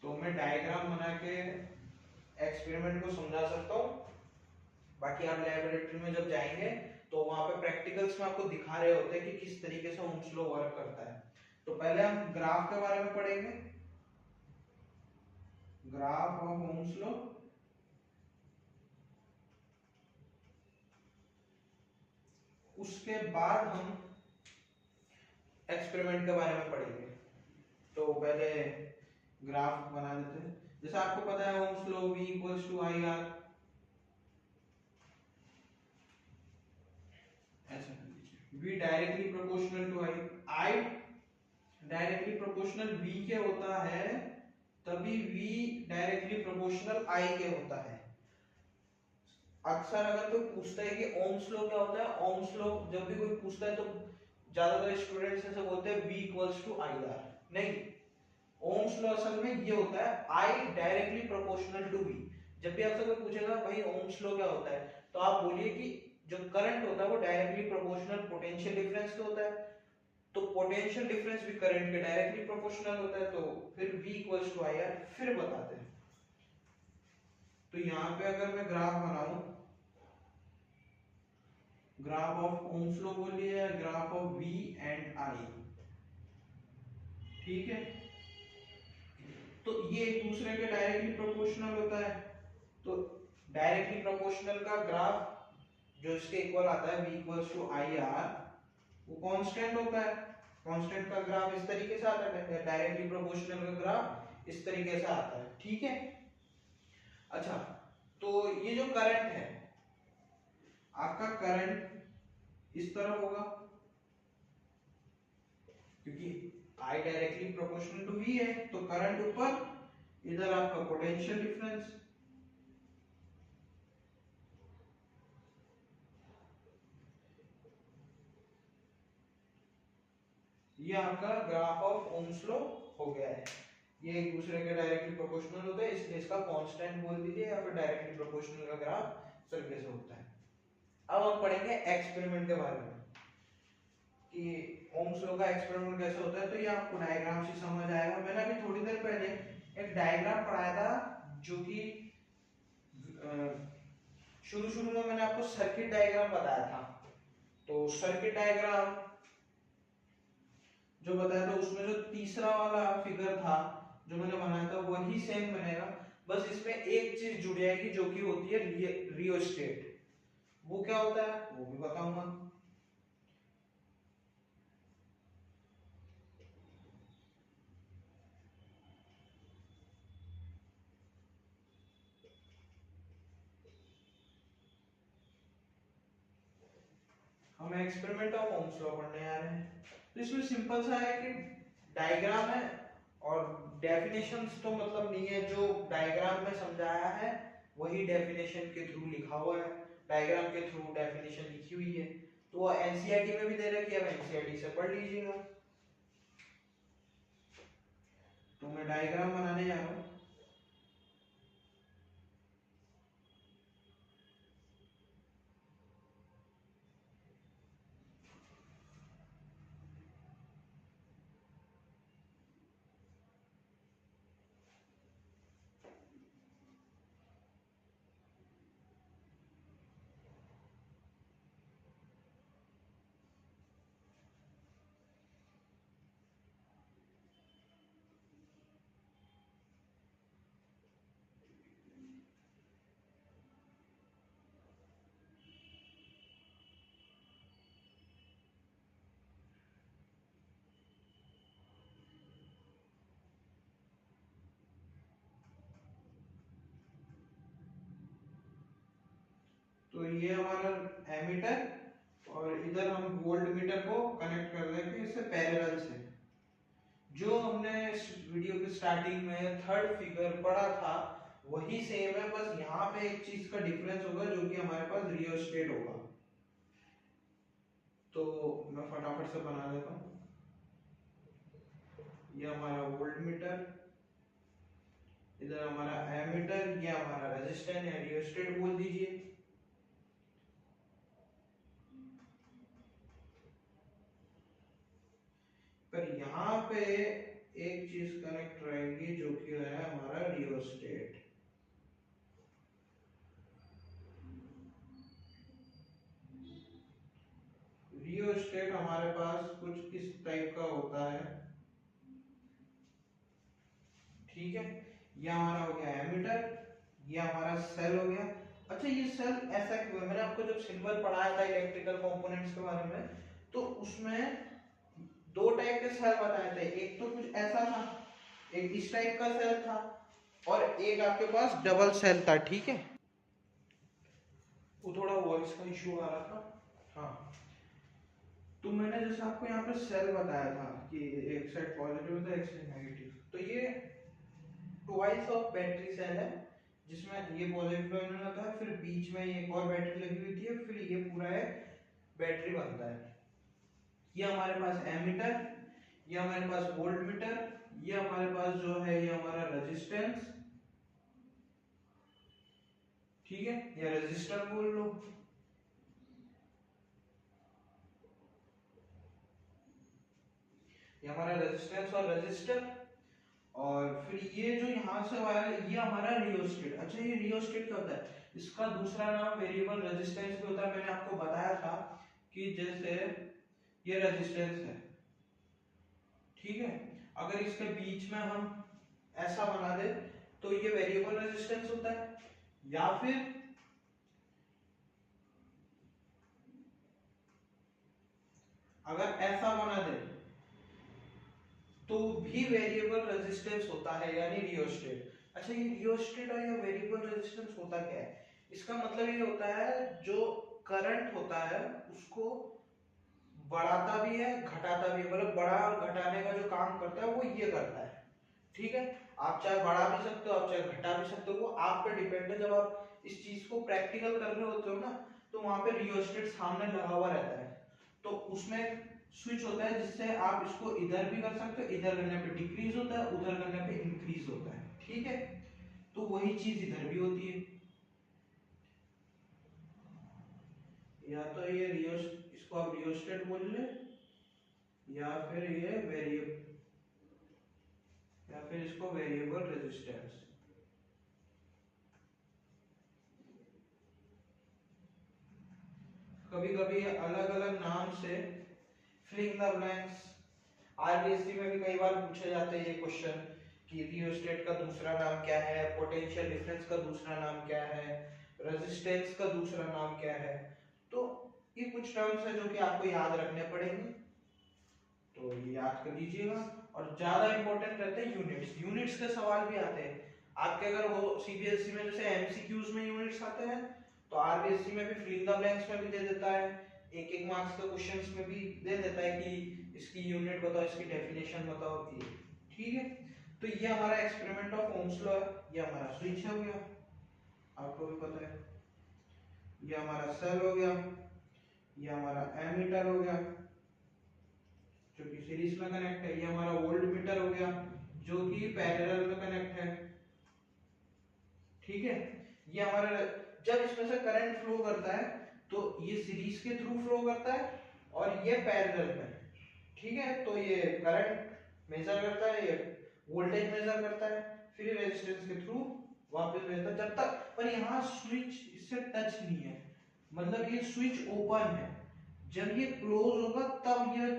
तो मैं डायग्राम बना के एक्सपेरिमेंट को समझा सकता हूँ, बाकी आप लेबोरेटरी में जब जाएंगे तो वहां पे प्रैक्टिकल्स में आपको दिखा रहे होते हैं कि किस तरीके से ओम्स लॉ वर्क करता है। तो पहले हम ग्राफ के बारे में पढ़ेंगे, ग्राफ ऑफ ओम्स लॉ। उसके बाद हम एक्सपेरिमेंट के बारे में पढ़ेंगे। तो पहले ग्राफ बना देते हैं। जैसे आपको पता है Ohm's law V equals to I R, ऐसा V directly proportional to I, I directly proportional V के होता है तभी V डायरेक्टली प्रोपोर्शनल I के होता है। अक्सर अगर कोई पूछता है कि ओम्स लॉ क्या होता है, ओम्स लॉ जब भी कोई पूछता है तो ज्यादातर स्टूडेंट्स ऐसे बोलते हैं V equals to I R. नहीं, ओम्स लॉ असल में ये होता है I directly proportional to V। जब भी आपसे कोई पूछेगा भाई ओम्स लॉ क्या होता है, तो आप बोलिए कि जो करंट होता है वो डायरेक्टली प्रोपोर्शनल पोटेंशियल डिफरेंस से होता है, तो पोटेंशियल डिफरेंस भी करंट के डायरेक्टली प्रोपोर्शनल होता है, तो फिर V equals to I R. फिर बताते हैं। तो यहाँ पे अगर मैं ग्राफ बनाऊं, ग्राफ ऑफ ओम्स लॉ बोलिए, graph of V and I, ठीक है, तो ये एक दूसरे के डायरेक्टली प्रोपोर्शनल होता है। तो डायरेक्टली प्रोपोर्शनल का ग्राफ जो इसके इक्वल आता है V equals to I R, वो कांस्टेंट होता है। कांस्टेंट का ग्राफ इस तरीके से आता है, डायरेक्टली प्रोपोर्शनल का ग्राफ इस तरीके से आता है, ठीक है। अच्छा, तो ये जो करंट है, आपका करंट इस तरफ होगा क्योंकि I directly proportional to V है, तो करंट ऊपर, इधर आपका पोटेंशियल डिफरेंस। ये आपका ग्राफ ऑफ ओम्स लॉ हो गया है। ये एक दूसरे के डायरेक्टली प्रोपोर्शनल होता है, इसलिए इसका कांस्टेंट बोल दीजिए, या फिर डायरेक्टली प्रोपोर्शनल का ग्राफ सर्कल से होता है। अब हम पढ़ेंगे एक्सपेरिमेंट के बारे में कि ओम्स लॉ का एक्सपेरिमेंट कैसे होता है। तो ये आपको डायग्राम से समझ आएगा। मैंने अभी थोड़ी देर पहले एक डायग्राम पढ़ाया था, जो कि शुरू शुरू में मैंने आपको सर्किट डायग्राम बताया था। तो सर्किट डायग्राम जो बताया था, उसमें जो तीसरा वाला फिगर था जो मैंने बनाया था, वही सेम बनेगा, बस इसमें एक चीज जुड़ जाएगी जो कि होती है रियोस्टेट। वो क्या होता है वो भी बताऊंगा। हम एक्सपेरिमेंट ऑफ ओम्स लॉ पढ़ने आ रहे हैं। तो इसमें सिंपल सा है कि डायग्राम है और डेफिनेशंस तो मतलब नहीं है, जो डायग्राम में समझाया है वही डेफिनेशन के थ्रू लिखा हुआ है, डायग्राम के थ्रू डेफिनेशन लिखी हुई है। तो वो एनसीईआरटी में भी दे रखी है, अब एनसीईआरटी से पढ़ लीजिएगा। तो मैं डायग्राम बनाने जा रहा हूँ। तो ये हमारा एमीटर और इधर हम वोल्ट मीटर को कनेक्ट कर देंगे इससे पैरेलल से। जो हमने वीडियो की स्टार्टिंग में थर्ड फिगर पढ़ा था वही सेम है, बस यहाँ पे एक चीज का डिफरेंस होगा जो कि हमारे पास रियोस्टेट होगा। तो मैं फटाफट से बना देता हूँ। ये हमारा वोल्ट मीटर, इधर हमारा एमीटर, ये हमारा रेजिस्टेंस या रियोस्टेट बोल दीजिए। पर यहाँ पे एक चीज कनेक्ट रहेगी जो कि है हमारा रियोस्टेट। कुछ इस टाइप का होता है, ठीक है। ये हमारा हो गया एमीटर, ये हमारा सेल हो गया। अच्छा ये सेल ऐसा क्यों है, मैंने आपको जब सिंबल पढ़ाया था इलेक्ट्रिकल कंपोनेंट्स के बारे में, तो उसमें दो टाइप के सेल बताए थे, एक तो कुछ ऐसा था, एक इस टाइप का सेल था, और एक आपके पास डबल सेल था, ठीक है। वो थोड़ा वॉइस का इशू आ रहा था। हाँ, तो मैंने जैसे आपको यहाँ पे सेल बताया था कि एक साइड पॉजिटिव होता है एक साइड नेगेटिव, तो ये ट्वाइस ऑफ बैटरी सेल है, जिसमें ये पॉजिटिव आयन होता है, फिर बीच में एक और बैटरी लगी हुई है, फिर ये पूरा एक बैटरी बनता है। ये हमारे पास एमीटर, ये हमारे पास वोल्ट मीटर, ये हमारे पास जो है ये हमारा रेजिस्टेंस, ठीक है, या रेजिस्टर बोल लो। ये हमारा रेजिस्टेंस और रेजिस्टर, और फिर ये जो यहाँ से वायर है ये हमारा रियोस्टेट। अच्छा ये रियोस्टेट क्या होता है, इसका दूसरा नाम वेरिएबल रेजिस्टेंस भी होता है। मैंने आपको बताया था कि जैसे ये रेजिस्टेंस है, ठीक है, अगर इसके बीच में हम ऐसा बना दे तो ये वेरिएबल रेजिस्टेंस होता है, या फिर अगर ऐसा बना दे तो भी वेरिएबल रेजिस्टेंस होता है, यानी रियोस्टेट। अच्छा ये रियोस्टेट और या वेरिएबल रेजिस्टेंस होता क्या है, इसका मतलब ये होता है जो करंट होता है उसको बढ़ाता भी है घटाता भी है, मतलब बढ़ा और घटाने का जो काम करता है वो ये करता है, ठीक है। आप चाहे बढ़ा भी सकते हो, आप चाहे घटा भी सकते हो, वो आप पे डिपेंड है। जब आप इस चीज को प्रैक्टिकल कर रहे होते हो ना, तो वहां पे रियोस्टेट सामने लगा हुआ रहता है, तो उसमें स्विच होता है जिससे आप इसको इधर भी कर सकते हो, इधर करने पे डिक्रीज होता है, उधर करने पे इंक्रीज होता है, ठीक है। तो वही चीज इधर भी होती है, या तो ये रियोस्ट, इसको आप रियोस्टेट बोल ले, या फिर ये वेरिएबल, या फिर इसको वेरिएबल रेजिस्टेंस। कभी कभी अलग अलग नाम से फिलिंग द ब्लैंक्स, आरबीएससी में भी कई बार पूछे जाते हैं ये क्वेश्चन कि रियोस्टेट का दूसरा नाम क्या है, पोटेंशियल डिफरेंस का दूसरा नाम क्या है, रेजिस्टेंस का दूसरा नाम क्या है। तो ये कुछ टर्म्स है जो कि आपको याद रखने पड़ेंगे, तो ये याद कर लीजिएगा। और ज्यादा इंपॉर्टेंट रहते हैं यूनिट्स, यूनिट्स के सवाल भी आते हैं आपके, अगर वो सीबीएसई में जैसे एमसीक्यूज में यूनिट्स आते हैं, तो आरबीएससी में भी फिल इन द ब्लैंक्स में भी दे देता है, एक एक मार्क्स के क्वेश्चंस में भी दे देता है कि इसकी यूनिट बताओ, इसकी डेफिनेशन बताओ, ये ठीक है। तो ये हमारा एक्सपेरिमेंट ऑफ ओम्स लॉ है, ये हमारा स्विच हो गया, आपको भी पता है, ये हमारा सेल हो गया, ये हमारा एमीटर हो गया जो कि सीरीज में कनेक्ट है, ये हमारा वोल्ट मीटर हो गया जो कि पैरेलल में कनेक्ट है, ठीक है। ये हमारा जब इसमें से करंट फ्लो करता है तो ये सीरीज के थ्रू फ्लो करता है और ये पैरेलल में, ठीक है। तो ये करंट मेजर करता है, ये वोल्टेज मेजर करता है, फिर रेजिस्टेंस के थ्रू वापस भेजता है, जब तक, पर यहाँ स्विच इससे टच नहीं है, मतलब ये स्विच ओपन है, जब ये क्लोज होगा तब ये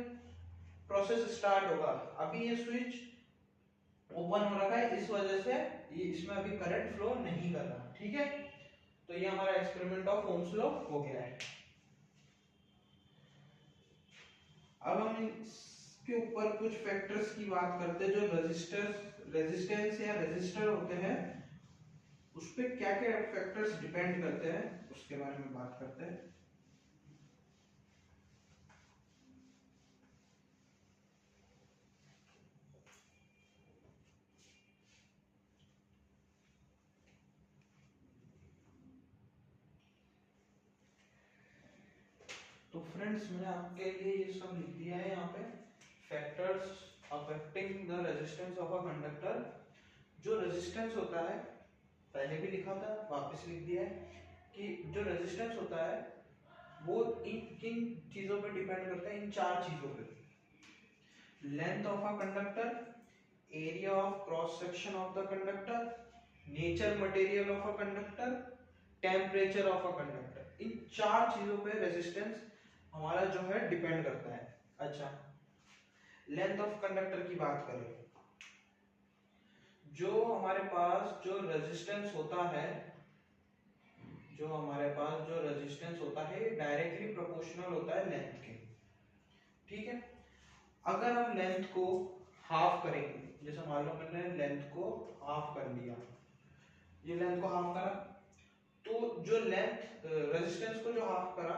प्रोसेस स्टार्ट होगा। अभी ये स्विच ओपन हो रखा है, इस वजह से ये इसमें अभी करंट फ्लो नहीं कर रहा, ठीक है। तो ये हमारा एक्सपेरिमेंट ऑफ ओम्स लॉ हो गया है। अब हम इसके ऊपर कुछ फैक्टर्स की बात करते हैं जो रेजिस्टेंस या रेजिस्टर होते हैं, उस पे क्या क्या फैक्टर्स डिपेंड करते हैं उसके बारे में बात करते हैं। तो फ्रेंड्स मैंने आपके लिए ये सब लिख दिया है यहाँ पे, factors affecting the resistance of a conductor. जो रेजिस्टेंस होता है, पहले भी लिखा था वापस लिख दिया है, कि जो रेजिस्टेंस होता है वो इन किन चीजों पे डिपेंड करता है, इन चार चीजों पे: length of a conductor, area of cross section of the conductor, nature material of a conductor, temperature of a conductor. इन चार चीजों पे रेजिस्टेंस हमारा जो है डिपेंड करता है। अच्छा, लेंथ ऑफ कंडक्टर की बात करें, जो हमारे पास जो रेजिस्टेंस होता है, जो हमारे पास जो रेजिस्टेंस होता है डायरेक्टली प्रोपोर्शनल होता है लेंथ के। ठीक है, अगर हम लेंथ को हाफ करेंगे, जैसे मान लो मैंने लेंथ को हाफ कर लिया, ये लेंथ को हाफ करा, तो जो लेंथ रेजिस्टेंस को जो हाफ करा,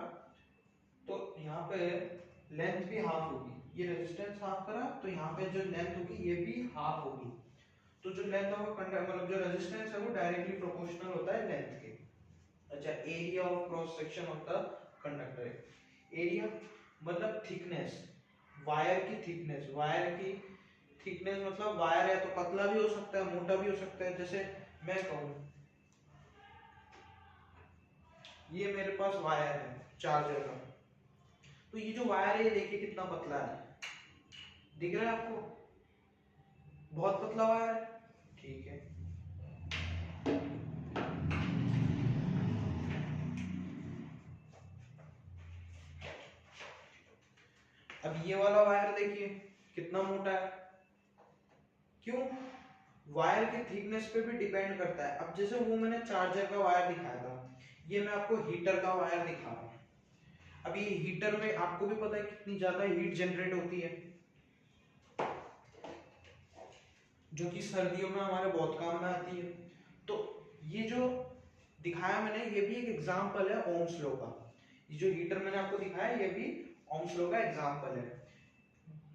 तो यहाँ पे लेंथ भी हाफ होगी, ये रेजिस्टेंस हाफ करा तो यहाँ पे जो लेंथ होगी ये भी हाफ होगी। तो जो लेंथ ऑफ मतलब जो रेजिस्टेंस है वो डायरेक्टली प्रोपोर्शनल होता है लेंथ के। अच्छा, area of cross section of the conductor, area मतलब थिकनेस, वायर की थिकनेस, वायर की थिकनेस मतलब वायर है तो पतला भी हो सकता है, मोटा भी हो सकता है। जैसे मैं कहूँ ये मेरे पास वायर है चार्जर का, तो ये जो वायर है देखिए कितना पतला है, दिख रहा है आपको, बहुत पतला वायर है। ठीक है, अब ये वाला वायर देखिए कितना मोटा है, क्यों? वायर की थिकनेस पे भी डिपेंड करता है। अब जैसे वो मैंने चार्जर का वायर दिखाया था, ये मैं आपको हीटर का वायर दिखा रहा हूँ। अब ये हीटर में आपको भी पता है कितनी ज्यादा हीट जनरेट होती है, जो कि सर्दियों में हमारे बहुत काम में आती है। तो ये जो दिखाया मैंने ये भी एक एग्जांपल है ओम्स लॉ का, ये जो हीटर मैंने आपको दिखाया ये भी ओम्स लॉ का एग्जांपल है।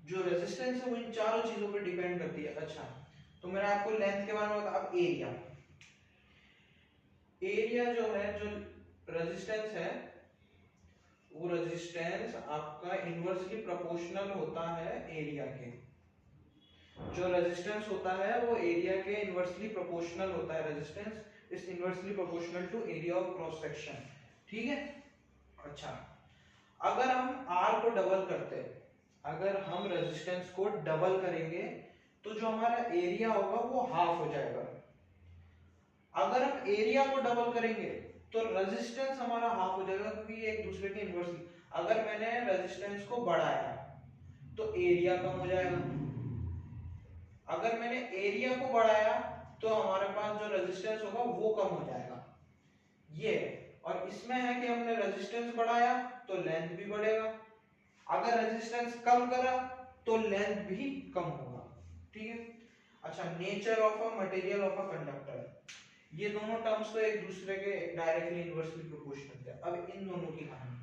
जो रेजिस्टेंस है वो इन चारों चीजों पर डिपेंड करती है। अच्छा, तो मैंने आपको लेंथ के बारे में बताया, अब एरिया, एरिया जो है, जो रेजिस्टेंस है, वो रेजिस्टेंस आपका इनवर्सली प्रोपोर्शनल होता है एरिया के। जो रेजिस्टेंस होता है वो एरिया के इनवर्सली प्रोपोर्शनल होता है, resistance is inversely proportional to area of cross section. ठीक है। अच्छा, अगर हम R को डबल करते हैं, अगर हम रेजिस्टेंस को डबल करेंगे तो जो हमारा एरिया होगा वो हाफ हो जाएगा। अगर हम एरिया को डबल करेंगे तो रेजिस्टेंस हमारा हाफ हो जाएगा, क्योंकि ये एक दूसरे के इनवर्सली। अगर मैंने रेजिस्टेंस को बढ़ाया तो एरिया कम हो जाएगा, अगर मैंने एरिया को बढ़ाया तो हमारे पास जो रेजिस्टेंस होगा वो कम हो जाएगा। ये और इसमें है कि हमने रेजिस्टेंस बढ़ाया तो लेंथ भी बढ़ेगा, अगर रेजिस्टेंस कम करा तो लेंथ भी कम होगा। ठीक है। अच्छा, nature of a material of a conductor, ये दोनों टर्म्स तो एक दूसरे के डायरेक्टली इनवर्सली प्रोपोर्शनल है। अब इन दोनों की कहानी,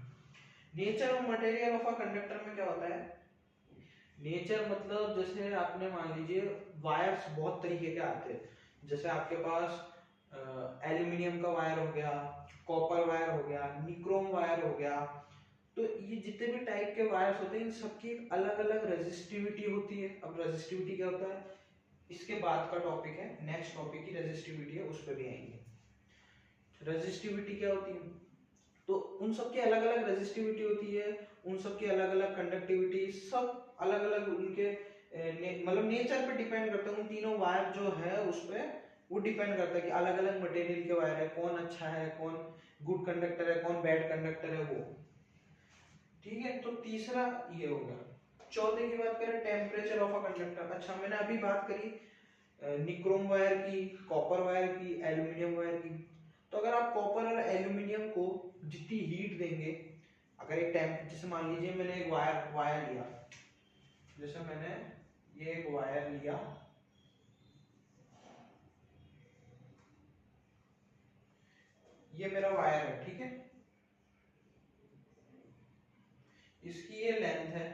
nature of material of a conductor में क्या होता है? नेचर मतलब जैसे आपने मान लीजिए वायर्स बहुत तरीके के आते हैं, जैसे आपके पास एल्यूमिनियम का वायर हो गया, कॉपर वायर हो गया, निक्रोम वायर हो गया। तो ये जितने भी टाइप के वायर्स होते हैं इन सबकी अलग अलग रेजिस्टिविटी होती है। अब रेजिस्टिविटी क्या होता है इसके बाद का टॉपिक है, नेक्स्ट टॉपिक की रेजिस्टिविटी है, उस पर भी आएंगे। रेजिस्टिविटी क्या होती है, तो उन सबकी अलग अलग रेजिस्टिविटी होती है, उन सबकी अलग अलग कंडक्टिविटी, सब अलग अलग उनके मतलब नेचर पे डिपेंड करता है। उन तीनों वायर जो है उस पे वो डिपेंड करता है कि अलग अलग मटेरियल के वायर है, कौन अच्छा है, कौन गुड कंडक्टर है, कौन बैड कंडक्टर है वो। ठीक है, तो तीसरा ये होगा। चौथे की बात करें, टेम्परेचर ऑफ अ कंडक्टर। अच्छा, मैंने अभी बात करी निक्रोम वायर की, कॉपर वायर की, एल्यूमिनियम वायर की। तो अगर आप कॉपर और एल्यूमिनियम को जितनी हीट देंगे, अगर एक टेम्प जैसे मान लीजिए मैंने एक वायर लिया, जैसे मैंने ये एक वायर लिया, ये मेरा वायर है, ठीक है, इसकी ये लेंथ है,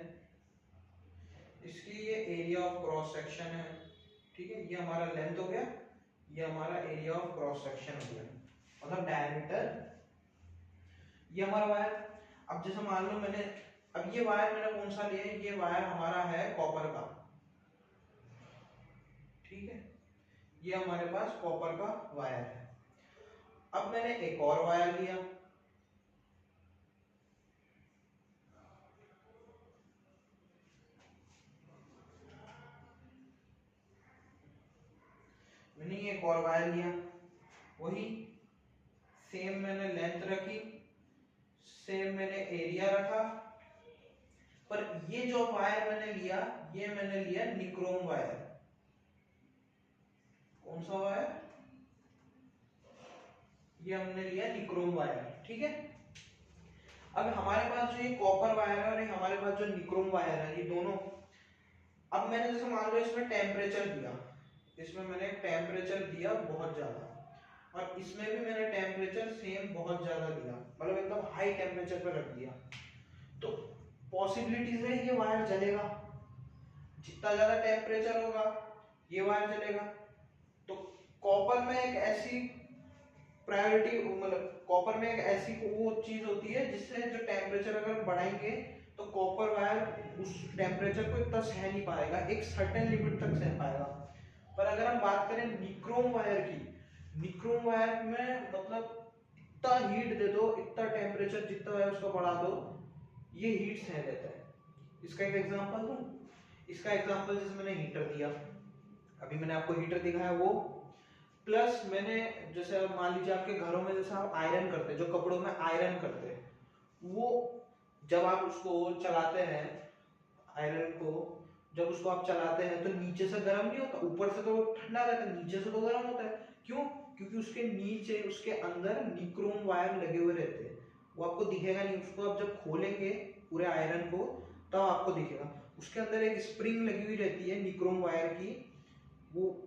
इसकी ये एरिया ऑफ क्रॉस सेक्शन है। ठीक है, ये हमारा लेंथ हो गया, ये हमारा एरिया ऑफ क्रॉस सेक्शन हो गया, मतलब डायमीटर, ये हमारा वायर। अब जैसे मान लो मैंने, अब ये वायर मैंने कौन सा लिया है, ये वायर हमारा है कॉपर का। ठीक है, ये हमारे पास कॉपर का वायर है। अब मैंने एक और वायर लिया, मैंने ये एक और वायर लिया, वही सेम मैंने लेंथ रखी, सेम मैंने एरिया रखा, पर ये जो वायर मैंने लिया, ये मैंने लिया निक्रोम वायर। कौन सा वायर? ये हमने लिया निक्रोम वायर, ठीक है। अब हमारे पास जो ये कॉपर वायर है और ये हमारे पास जो निक्रोम वायर है, ये दोनों, अब मैंने जैसे मान लो इसमें टेम्परेचर दिया, इसमें मैंने टेम्परेचर दिया बहुत ज्यादा, और इसमें भी मैंने टेम्परेचर सेम बहुत ज्यादा दिया, मतलब एकदम हाई टेम्परेचर पर रख दिया, तो पॉसिबिलिटीज है ये वायर जलेगा। जितना ज्यादा टेम्परेचर होगा ये वायर जलेगा। तो कॉपर में एक ऐसी प्रायोरिटी, मतलब कॉपर में एक ऐसी वो चीज होती है जिससे जो टेम्परेचर अगर बढ़ाएंगे तो कॉपर वायर उस टेम्परेचर को इतना सह नहीं पाएगा, एक सर्टेन लिमिट तक सह पाएगा। पर अगर हम बात करें निक्रोम वायर की, निक्रोम वायर में मतलब इतना हीट दे दो, इतना टेम्परेचर जितना है उसको बढ़ा दो, ये हीट सह लेता है। इसका एक एग्जांपल दूं? इसका एग्जांपल जैसे मैंने हीटर दिया, अभी मैंने आपको हीटर दिखाया वो, प्लस मैंने जैसे मान लीजिए आपके घरों में जैसे आप आयरन करते हैं, जो कपड़ों में आयरन करते हैं, वो जब आप उसको चलाते हैं, आयरन को जब उसको आप चलाते हैं तो नीचे से गर्म नहीं होता, ऊपर से तो ठंडा रहता है, नीचे से तो गर्म होता है। क्यों? क्योंकि उसके नीचे, उसके अंदर निक्रोम वायर लगे हुए रहते हैं। वो आपको दिखेगा नहीं, उसको आप जब खोलेंगे पूरे आयरन को तब आपको दिखेगा। उसके अंदर एक स्प्रिंग लगी हुई रहती है निक्रोम वायर की, वो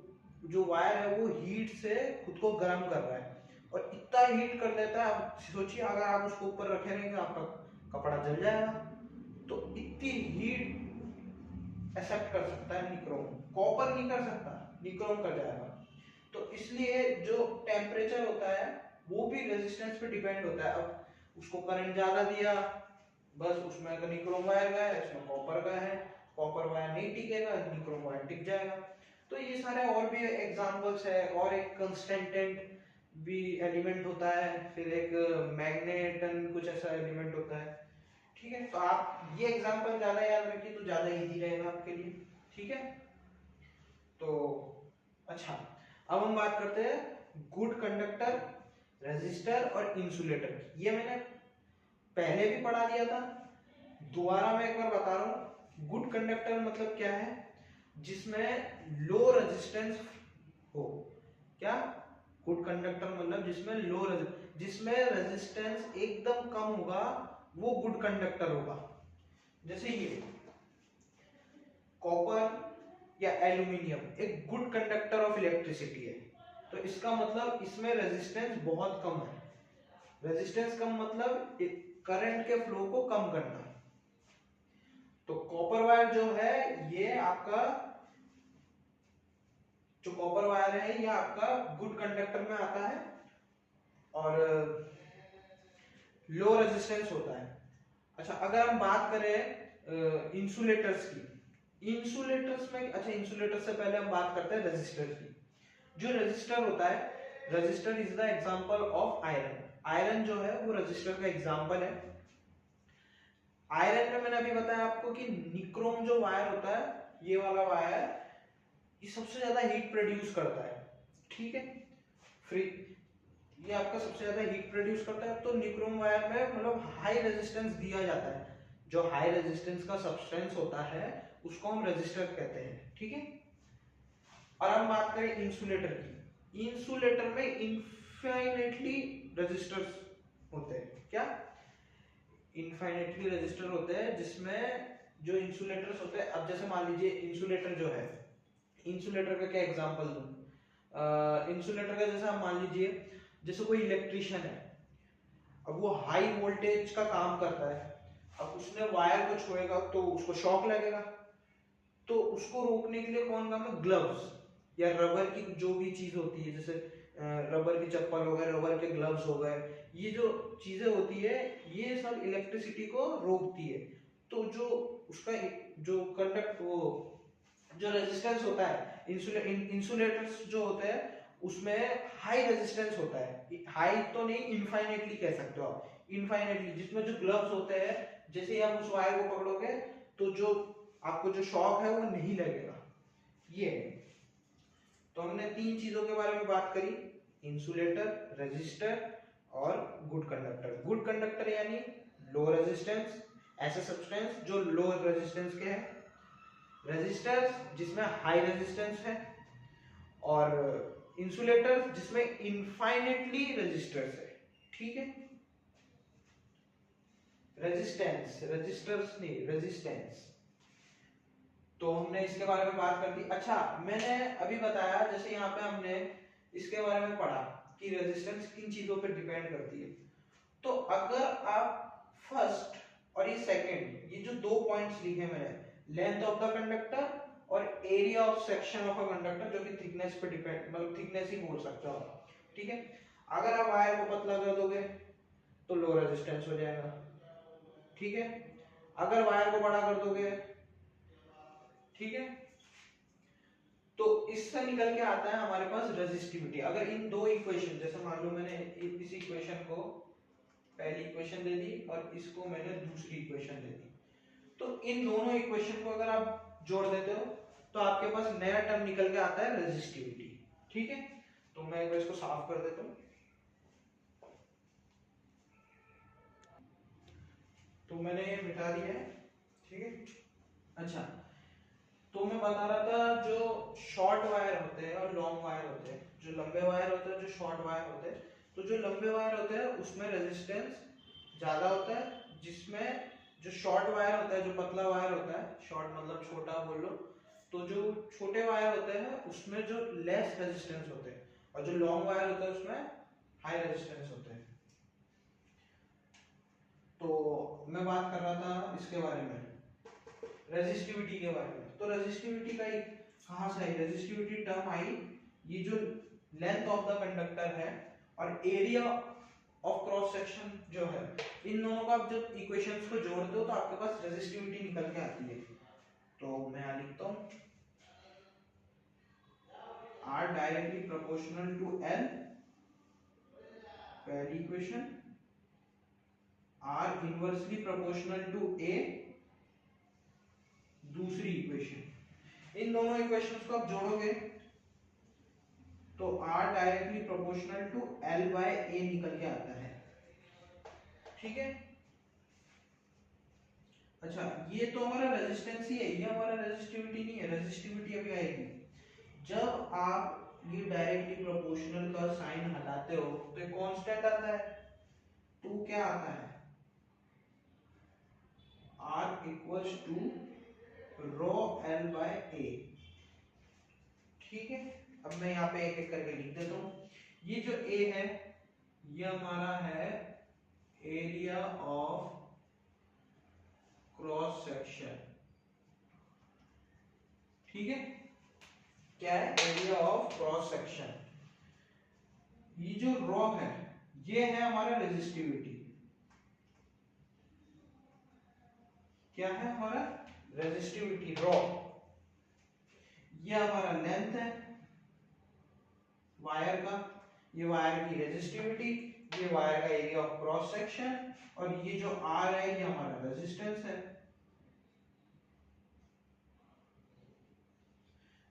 जो वायर है वो हीट से खुद को गर्म कर रहा है, और इतना हीट कर देता है, आप सोचिए अगर आप उसको ऊपर रखे रहेंगे आपका कपड़ा जल जाएगा। तो इतनी हीट एक्सेप्ट कर सकता है निक्रोम, कॉपर नहीं कर सकता, निक्रोम कर जाएगा। तो इसलिए जो टेम्परेचर होता है वो भी रेजिस्टेंस पे डिपेंड होता है। अब उसको करंट ज्यादा दिया, बस उसमें अगर निक्रोम वायर गया है, इसमें कॉपर का है, कॉपर वायर नहीं टिकेगा, निक्रोम वायर टिक जाएगा। तो ये सारे और भी एग्जांपल्स है, और एक कंस्टेंटेंट भी एलिमेंट होता है, फिर एक मैग्नेटन कुछ ऐसा एलिमेंट होता है, ठीक है। तो आप ये एग्जांपल ज्यादा याद रखिए तो ज्यादा इजी रहेगा आपके लिए, ठीक है। तो अच्छा, अब हम बात करते हैं गुड कंडक्टर, रेजिस्टर और इंसुलेटर की। ये मैंने पहले भी पढ़ा दिया था, दोबारा मैं एक बार बता रहा हूँ। गुड कंडक्टर मतलब क्या है? जिसमें लो रेजिस्टेंस हो। क्या? गुड कंडक्टर मतलब जिसमें रेजिस्टेंस एकदम कम होगा, वो गुड कंडक्टर होगा। जैसे ये कॉपर या एल्यूमिनियम एक गुड कंडक्टर ऑफ इलेक्ट्रिसिटी है, तो इसका मतलब इसमें रेजिस्टेंस बहुत कम है। रेजिस्टेंस कम मतलब करंट के फ्लो को कम करना। तो कॉपर वायर जो है, ये आपका जो कॉपर वायर है ये आपका गुड कंडक्टर में आता है और लो रेजिस्टेंस होता है। अच्छा, अगर हम बात करें इंसुलेटर्स की, इंसुलेटर्स में, अच्छा इंसुलेटर से पहले हम बात करते हैं रेजिस्टर की। जो रेजिस्टर होता है, resistor is the example of iron. Iron जो है वो रेजिस्टर का एग्जांपल है। आयरन में मैंने अभी बताया आपको कि निक्रोम जो वायर होता है, ये वाला वायर, ये सबसे ज्यादा हीट प्रोड्यूस करता है, ठीक है। फ्री, ये आपका सबसे ज्यादा हीट प्रोड्यूस करता है। तो निक्रोम वायर में मतलब हाई रेजिस्टेंस दिया जाता है। जो हाई रेजिस्टेंस का सब्सटेंस होता है उसको हम रेजिस्टर कहते हैं, ठीक है। और हम बात करें इंसुलेटर की, इंसुलेटर में इनफाइनाइटली रेजिस्टर्स होते हैं। क्या? इनफाइनाइटली रेजिस्टर होते हैं, जिसमें जो इंसुलेटर्स होते हैं, अब जैसे मान लीजिए इंसुलेटर जो है, इंसुलेटर का क्या एग्जांपल दूं? इंसुलेटर का जैसे आप मान लीजिए, जैसे कोई इलेक्ट्रिशियन है, अब वो हाई वोल्टेज का काम करता है, अब उसने वायर को छुएगा तो उसको शॉक लगेगा, तो उसको रोकने के लिए कौन काम है? ग्लव्स या रबर की जो भी चीज होती है, जैसे रबर की चप्पल हो गए, रबर के ग्लव्स हो गए, ये जो चीजें होती है ये सब इलेक्ट्रिसिटी को रोकती है। तो जो उसका जो कंडक्ट, वो जो रेजिस्टेंस होता है, इंसुलेटर्स जो होते हैं उसमें हाई रेजिस्टेंस होता है। हाई तो नहीं, इनफाइनाइटली कह सकते हो आप, इनफाइनाइटली, जिसमें जो ग्लव्स होते हैं, जैसे ही आप उस वायर को पकड़ोगे तो जो आपको जो शॉक है वो नहीं लगेगा। ये तो हमने तीन चीजों के बारे में बात करी, इंसुलेटर, रेजिस्टर और गुड कंडक्टर। गुड कंडक्टर यानी लो रेजिस्टेंस, ऐसे सब्सटेंस जो लो रेजिस्टेंस के हैं, रेजिस्टर्स जिसमें हाई रेजिस्टेंस है, और इंसुलेटर्स जिसमें इनफाइनेटली रेजिस्टर्स है। ठीक है, रेजिस्टेंस, रेजिस्टर्स नहीं, रेजिस्टेंस। तो हमने इसके बारे में बात कर दी। अच्छा, मैंने अभी बताया जैसे यहाँ पे हमने इसके बारे में पढ़ा कि रेजिस्टेंस किन चीजों पर डिपेंड करती है। तो अगर आप फर्स्ट और ये सेकंड, ये जो 2 पॉइंट्स लिखे मैंने, लेंथ ऑफ द कंडक्टर और area of section of a conductor, जो कि थिकनेस पे डिपेंड, मतलब थिकनेस ही बोल सकते हो। ठीक है, अगर आप वायर को पतला कर दोगे तो लो रेजिस्टेंस हो जाएगा। ठीक है, अगर वायर को बड़ा कर दोगे, ठीक है, तो इससे निकल के आता है हमारे पास रेजिस्टिविटी। अगर इन दो इक्वेशन, जैसे मान लो मैंने इस इक्वेशन को पहली इक्वेशन दे दी और इसको मैंने दूसरी इक्वेशन दे दी, तो इन दोनों इक्वेशन को अगर आप जोड़ देते हो तो आपके पास नया टर्म निकल के आता है रेजिस्टिविटी। ठीक है, तो मैं एक बार इसको साफ कर देता हूं। तो मैंने ये मिटा दिया है। ठीक है, अच्छा, तो मैं बता रहा था जो शॉर्ट वायर होते हैं और लॉन्ग वायर होते हैं, जो लंबे वायर होते हैं, जो शॉर्ट वायर होते हैं। तो जो लंबे वायर होते हैं उसमें रेजिस्टेंस ज्यादा होता है, जिसमें जो शॉर्ट वायर होता है, जो पतला वायर होता है, शॉर्ट मतलब छोटा बोल लो, तो जो छोटे वायर होते हैं उसमें जो लेस रेजिस्टेंस होते हैं, और जो लॉन्ग वायर होता है उसमें हाई रेजिस्टेंस होते हैं। तो मैं बात कर रहा था इसके बारे में, रेजिस्टिविटी के बारे में। तो रेजिस्टिविटी का एक कहां से आई, रेजिस्टिविटी टर्म आई, ये जो लेंथ ऑफ द कंडक्टर है और एरिया ऑफ क्रॉस सेक्शन जो है, इन दोनों का आप जब इक्वेशंस को जोड़ते हो तो आपके पास रेजिस्टिविटी निकल के आती है। तो मैं यहां लिखता हूं R directly proportional to L, पहली equation, R inversely proportional to A, दूसरी इक्वेशन। इन दोनों इक्वेशंस को आप जोड़ोगे तो R directly proportional to L by A निकल के आता है। ठीक है, अच्छा, ये तो हमारा रेजिस्टेंस ही है, ये हमारा रेजिस्टिविटी नहीं है। रेजिस्टिविटी अभी आएगी जब आप ये डायरेक्टली प्रोपोर्शनल का साइन हटाते हो तो एक कांस्टेंट आता है, 2 क्या आता है, R equals to rho L by A। ठीक है, अब मैं यहाँ पे एक एक करके लिख देता हूँ। ये जो A है ये हमारा है एरिया ऑफ क्रॉस सेक्शन। ठीक है, क्या है, एरिया ऑफ क्रॉस सेक्शन। ये जो रॉ है ये है हमारा रेजिस्टिविटी। क्या है हमारा रेजिस्टिविटी, रॉ। ये हमारा लेंथ है वायर का, ये वायर की रेजिस्टिविटी, ये वायर का एरिया ऑफ क्रॉस सेक्शन, और ये जो R है ये हमारा रेजिस्टेंस है।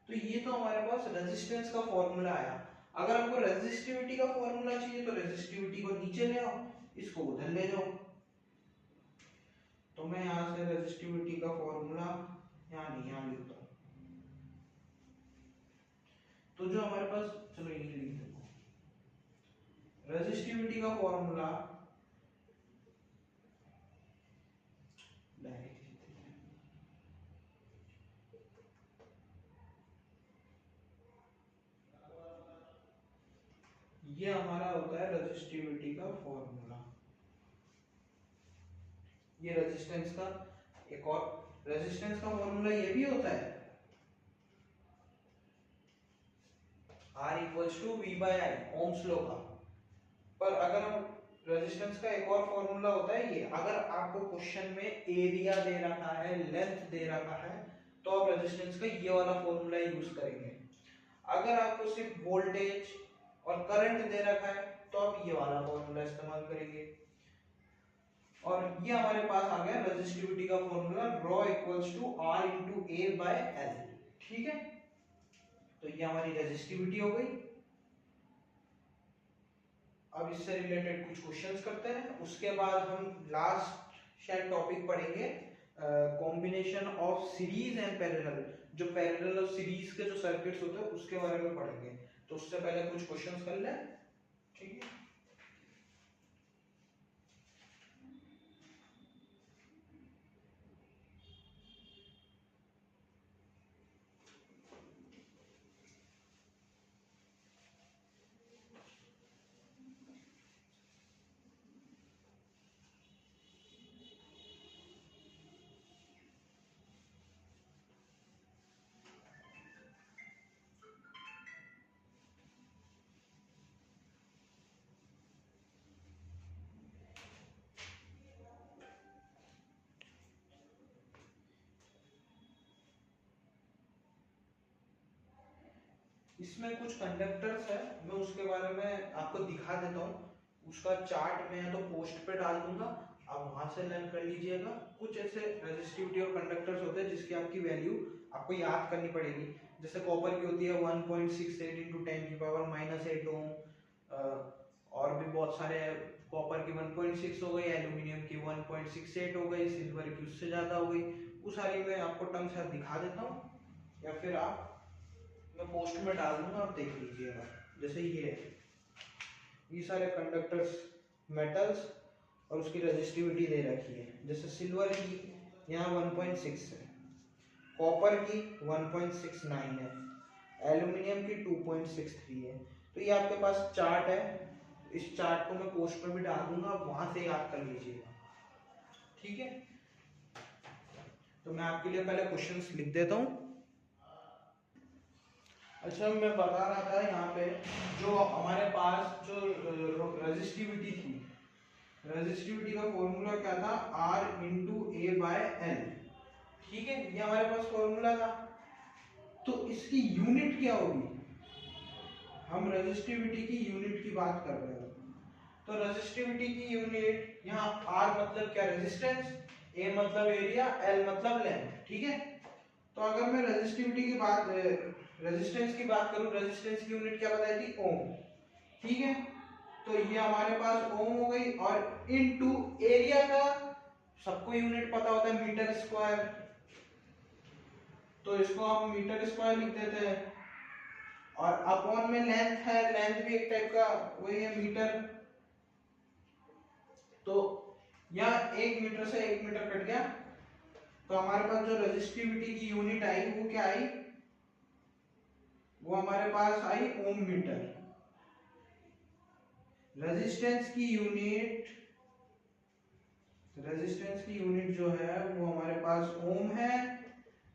तो ये तो हमारे पास रेजिस्टेंस का फॉर्मूला आया। अगर आपको रेजिस्टिविटी का फॉर्मूला चाहिए तो रेजिस्टिविटी को नीचे ले आओ, इसको उधर ले जाओ। तो मैं यहां से रेजिस्टिविटी का फॉर्मूला यहां नहीं, यहां लिखता हूं। तो जो हमारे पास, चलो ये लिख दो, रेजिस्टिविटी का फॉर्मूला ये हमारा होता है रेजिस्टिविटी का फॉर्मूला। ये रेजिस्टेंस का एक और रेजिस्टेंस का फॉर्मूला ये भी होता है, R equals to V by I, Ohm's law का। पर अगर हम रेजिस्टेंस का एक और फॉर्मूला होता है ये, अगर आपको क्वेश्चन में एरिया दे रखा है, लेंथ दे रखा है, तो आप रेजिस्टेंस का ये वाला फॉर्मूला यूज करेंगे। अगर आपको सिर्फ वोल्टेज और करंट दे रखा है तो आप ये वाला फॉर्मूला इस्तेमाल करेंगे। और ये हमारे पास आ गया रेजिस्टिविटी का formula, ρ equals to R into A by L। ठीक है, तो ये हमारी रेजिस्टिविटी हो गई। अब इससे रिलेटेड कुछ क्वेश्चंस करते हैं, उसके बाद हम लास्ट शायद टॉपिक पढ़ेंगे combination of series and parallel, जो पैरेलल और सीरीज के जो सर्किट्स होते हैं उसके बारे में पढ़ेंगे। तो उससे पहले कुछ क्वेश्चंस कर लें, ठीक है। इसमें कुछ कंडक्टर्स है, मैं उसके बारे में आपको दिखा देता हूँ। उसका चार्ट मैं तो पोस्ट पे डाल दूंगा, आप वहां से लर्न कर लीजिएगा। कुछ ऐसे रेजिस्टिविटी और कंडक्टर्स होते हैं जिसकी आपकी वैल्यू आपको याद करनी पड़ेगी। जैसे कॉपर की होती है 1.68 इंटू 10⁻⁻8 ओम, और भी बहुत सारे, कॉपर की 1.6 हो गई, एल्यूमिनियम की 1.68 हो गई, सिल्वर की उससे ज्यादा हो गई। वो सारी मैं आपको टर्म से दिखा देता हूँ, या फिर आप मैं पोस्ट में डाल दूंगा, आप देख लीजिएगा। जैसे ये सारे कंडक्टर्स, मेटल्स और उसकी रेजिस्टिविटी दे रखी है। जैसे सिल्वर की यहाँ 1.6 है, कॉपर की 1.69 है, एल्यूमिनियम की 2.63 है। तो ये आपके पास चार्ट है, इस चार्ट को मैं पोस्ट में भी डाल दूंगा, आप वहां से याद कर लीजिएगा, ठीक है। तो मैं आपके लिए पहले क्वेश्चंस लिख देता हूँ। अच्छा, मैं बता रहा था यहाँ पे जो हमारे पास जो रेजिस्टिविटी थी, रेजिस्टिविटी का फॉर्मूला क्या था, R into A by L, ठीक है। ये हमारे पास फॉर्मूला था। तो इसकी यूनिट क्या होगी, हम रेजिस्टिविटी की यूनिट की बात कर रहे हैं। तो रेजिस्टिविटी की यूनिट यहाँ R मतलब क्या, रेजिस्टेंस, A मतलब एरिया, L मतलब लेंथ, ठीक है। तो अगर मैं रेजिस्टिविटी की बात, रेजिस्टेंस की बात करूं, रेजिस्टेंस की यूनिट क्या बताई थी, ओम, ठीक है। तो ये हमारे पास ओम हो गई, और इनटू एरिया का सबको यूनिट पता होता है मीटर स्क्वायर, तो इसको हम मीटर स्क्वायर लिख देते हैं। और अपॉन में लेंथ है, लेंथ भी एक टाइप का वही है, मीटर। तो यहाँ 1 मीटर से 1 मीटर कट गया, तो हमारे पास जो रेजिस्टिविटी की यूनिट आई वो क्या आई, वो हमारे पास आई ओम मीटर। रेजिस्टेंस की यूनिट, रेजिस्टेंस की यूनिट जो है वो हमारे पास ओम है,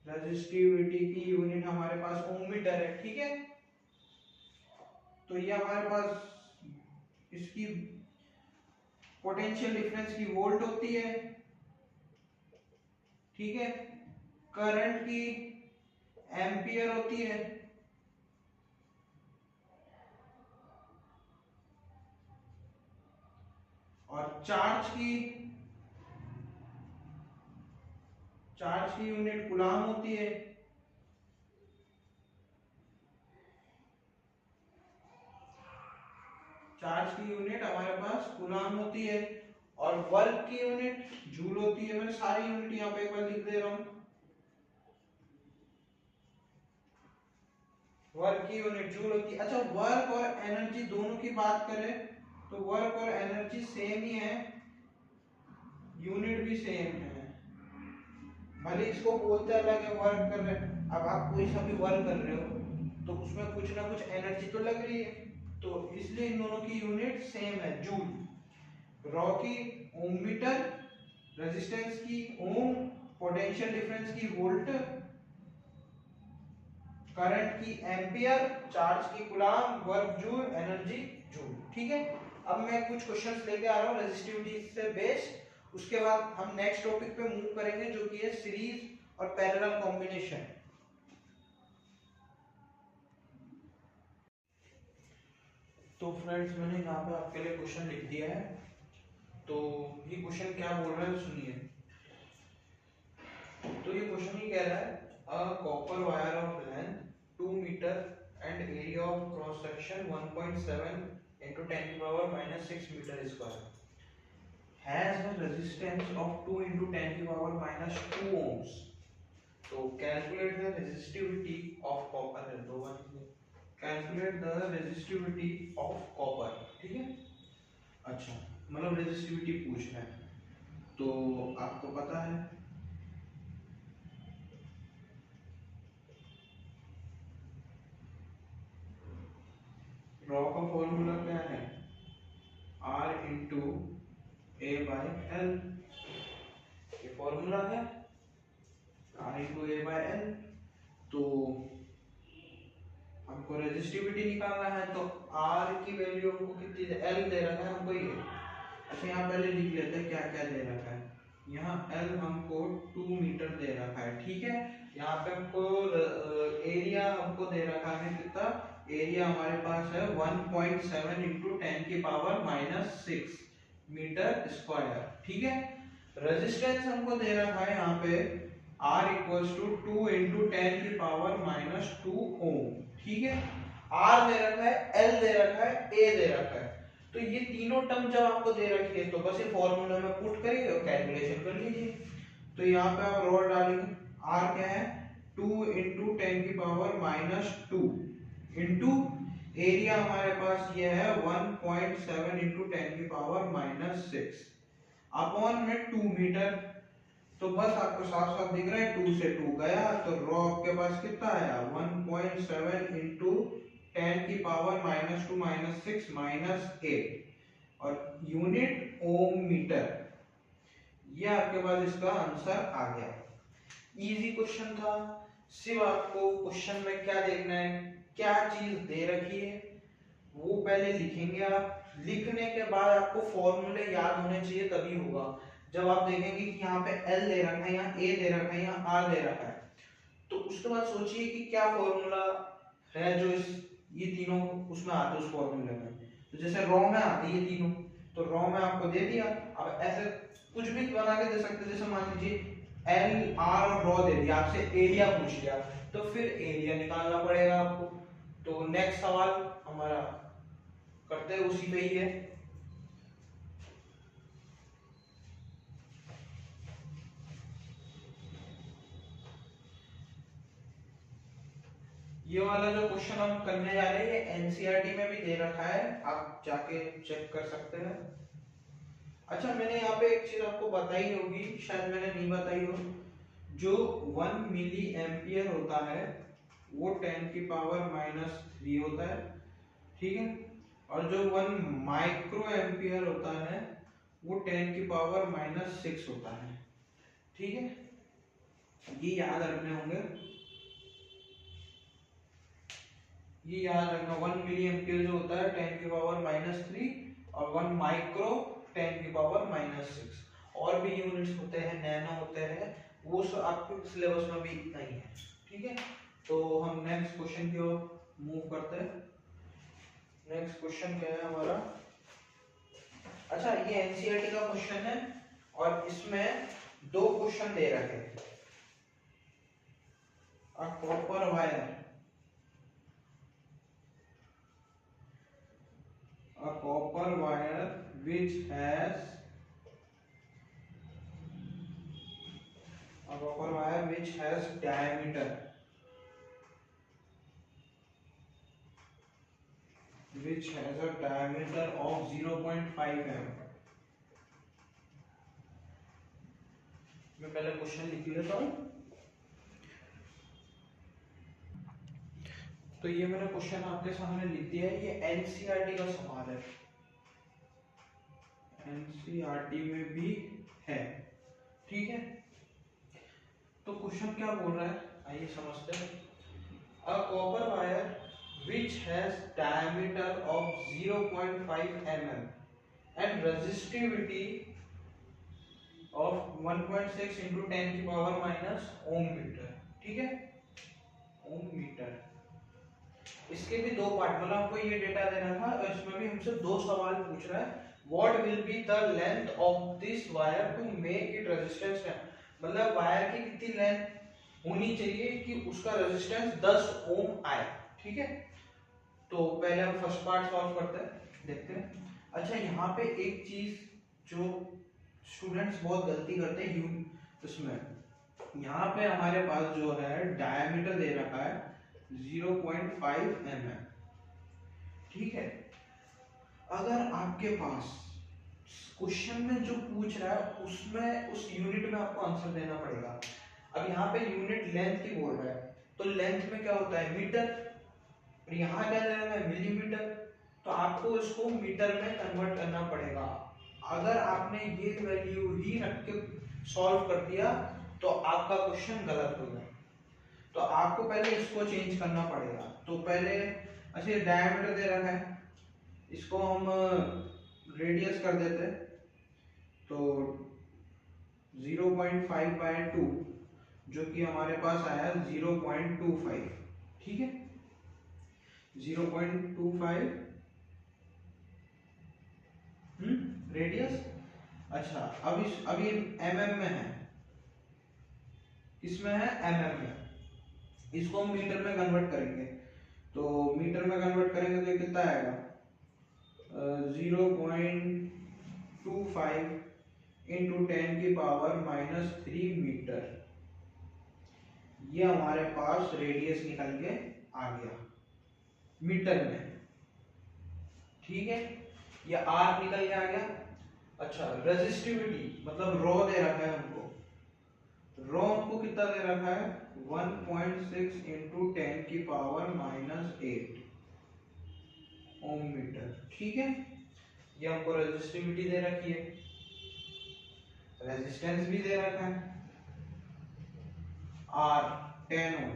रेजिस्टिविटी की यूनिट हमारे पास ओम मीटर है, ठीक है। तो ये हमारे पास इसकी पोटेंशियल डिफरेंस की वोल्ट होती है, ठीक है। करंट की एम्पियर होती है, और चार्ज की यूनिट कूलाम होती है। चार्ज की यूनिट हमारे पास कूलाम होती है, और वर्क की यूनिट जूल होती है। मैंने सारी यूनिट यहाँ पे एक बार लिख दे रहा हूं। वर्क की यूनिट जूल होती है। अच्छा, वर्क और एनर्जी दोनों की बात करें तो वर्क और एनर्जी सेम ही है, यूनिट भी सेम है, भले इसको बोलते अलग है, वर्क कर रहे हैं। अब आप कोई सा भी वर्क कर रहे हो तो उसमें कुछ ना कुछ एनर्जी तो लग रही है, तो इसलिए इन दोनों की यूनिट सेम है, जूल। रॉ की ओम मीटर, रेजिस्टेंस की ओम, पोटेंशियल डिफरेंस की वोल्ट, करंट की एम्पियर, चार्ज की coulomb, work joule, energy joule, ठीक है। अब मैं कुछ क्वेश्चंस लेके आ रहा हूँ रेजिस्टिविटी से बेस्ड, उसके बाद हम नेक्स्ट टॉपिक पे मूव करेंगे जो कि है सीरीज और पैरेलल कॉम्बिनेशन। तो फ्रेंड्स, मैंने यहाँ पे आपके लिए क्वेश्चन लिख दिया है। तो ये क्वेश्चन क्या बोल रहा है सुनिए। तो ये क्वेश्चन ही कह रहा है, a copper wire of length 2 metre and area of cross section 1.7 into 10⁻⁻6 metre square. Has a resistance of 2 × 10⁻⁻² ohms। तो calculate the resistivity of copper है, दो बार calculate the resistivity of copper, ठीक है। अच्छा, मतलब रेजिस्टिविटी पूछ रहा है, तो आपको पता है रॉ का फॉर्मूला क्या है, R × A/L, ये फॉर्मूला है R × A/L। तो हमको रेजिस्टिविटी निकालना है, तो R की वैल्यू हमको कितनी दे, L दे रखा है हमको ये। अच्छा, यहाँ पहले लिख लेते हैं क्या क्या दे रखा है। यहाँ L हमको 2 मीटर दे रखा है, ठीक है। यहाँ पे हमको एरिया हमको दे रखा है कितना, एरिया हमारे पास है 1.7 × 10⁻⁻6 मीटर स्क्वायर, ठीक है। रेजिस्टेंस हमको दे रखा है यहाँ पे R = 2 × 10⁻⁻² ओम, ठीक है। R दे रखा है, L दे रखा है, A दे रखा है। तो ये तीनों टर्म जब आपको दे रखी है तो बस ये फॉर्मूला में पुट करिए और कैलकुलेशन कर लीजिए। तो यहाँ पे आप रॉड डालेंगे, R क्या है 2 × 10⁻⁻² इंटू एरिया हमारे पास ये है 1.7 × 10⁻⁻6 अपॉन में 2 मीटर। तो बस आपको साफ साफ दिख रहा है 2 से 2 गया, तो रॉ आपके पास कितना आया 1.7 × 10⁻²-6 - 8 और यूनिट ओम मीटर। ये आपके पास इसका आंसर आ गया। इजी क्वेश्चन था। सिर्फ आपको क्वेश्चन में क्या देखना है, क्या चीज दे रखी है वो पहले लिखेंगे आप। लिखने के बाद आपको फॉर्मूले याद होने चाहिए, तभी होगा। जब आप देखेंगे कि यहाँ पे L दे रखा है, यहाँ A दे रखा है, यहाँ R दे रखा है, तो उसके बाद सोचिए कि क्या फॉर्मूला है जो ये तीनों उसमें आते हैं उस फॉर्मूले में। तो जैसे रॉ में आते हैं ये तीनों, तो रॉ में आपको दे दिया। अब ऐसे कुछ भी बना के दे सकते, जैसे मान लीजिए L, R और रॉ दे दिया, आपसे एरिया पूछ लिया, तो फिर एरिया निकालना पड़ेगा आपको। तो नेक्स्ट सवाल हमारा करते हैं उसी पे ही है। ये वाला जो क्वेश्चन हम करने जा रहे हैं ये एनसीईआरटी में भी दे रखा है, आप जाके चेक कर सकते हैं। अच्छा, मैंने यहाँ पे एक चीज आपको बताई होगी, शायद मैंने नहीं बताई हो, जो 1 मिली एम्पियर होता है वो 10⁻³ होता है, ठीक है। और जो 1 माइक्रो एम्पियर होता है वो 10⁻⁻6 होता है, ठीक है। ये याद रखने होंगे, ये याद रखना। 1 मिली एम्पियर जो होता है 10⁻³ और 1 माइक्रो 10⁻⁻6। और भी यूनिट्स होते हैं, नैनो होते हैं, वो सब आपके सिलेबस में भी इतना ही है, ठीक है। तो हम नेक्स्ट क्वेश्चन की ओर मूव करते हैं। नेक्स्ट क्वेश्चन क्या है हमारा। अच्छा, ये एनसीईआरटी का क्वेश्चन है और इसमें 2 क्वेश्चन दे रखे हैं। अ copper wire, a copper wire which has diameter of 0.5 mm। मैं पहले क्वेश्चन लिख लेता हूं। तो ये मैंने क्वेश्चन आपके सामने लिख दिया है, ये एनसीईआरटी का सवाल है, एनसीईआरटी में भी है, ठीक है। तो क्वेश्चन क्या बोल रहा है, आइए समझते हैं। अ copper wire which has diameter of 0.5 mm and resistivity of 1.6 × 10⁻⁻ Om metre, ठीक है, ओम मीटर। इसके भी 2 पार्ट, मतलब हमको ये डेटा देना था और इसमें भी हमसे 2 सवाल पूछ रहा है। What will be the length of this wire to make it resistance, मतलब वायर की कितनी लेंथ होनी चाहिए कि उसका रेजिस्टेंस 10 ओम आए, ठीक है। तो पहले हम फर्स्ट पार्ट सॉल्व करते हैं, देखते हैं। अच्छा, यहाँ पे एक चीज जो स्टूडेंट्स बहुत गलती करते हैं इसमें। यहाँ पे हमारे पास जो है डायमीटर दे रखा है 0.5 mm, ठीक है। अगर आपके पास क्वेश्चन में जो पूछ रहा है उसमें उस यूनिट में आपको आंसर देना पड़ेगा। अब यहाँ पे यूनिट लेंथ की बोल रहा है, तो लेंथ में क्या होता है मीटर, और यहाँ क्या दे रहा है मिलीमीटर, तो आपको इसको मीटर में कन्वर्ट करना पड़ेगा। अगर आपने ये वैल्यू ही रख के सॉल्व कर दिया तो आपका क्वेश्चन गलत होगा। तो आपको पहले इसको चेंज करना पड़ेगा। तो पहले अच्छा डायमीटर दे रखा है, इसको हम रेडियस कर देते हैं, तो 0.5/2 जो कि हमारे पास आया 0.25, ठीक है 0.25 रेडियस। अच्छा अब ये mm में है, इसमें है mm में, इसको हम मीटर में कन्वर्ट करेंगे। तो मीटर में कन्वर्ट करेंगे तो ये कितना आएगा 0.25 इंटू 10⁻³ मीटर। ये हमारे पास रेडियस निकल के आ गया मीटर में, ठीक है, ये आर निकल के आ गया। अच्छा रेजिस्टिविटी मतलब रो दे रखा है हमको, रो हमको कितना दे रखा है 1.6 इंटू 10⁻⁻8 ओम मीटर, ठीक है। ये हमको रेजिस्टिविटी दे रखी है, रेजिस्टेंस भी दे रखा है आर 10 ओम।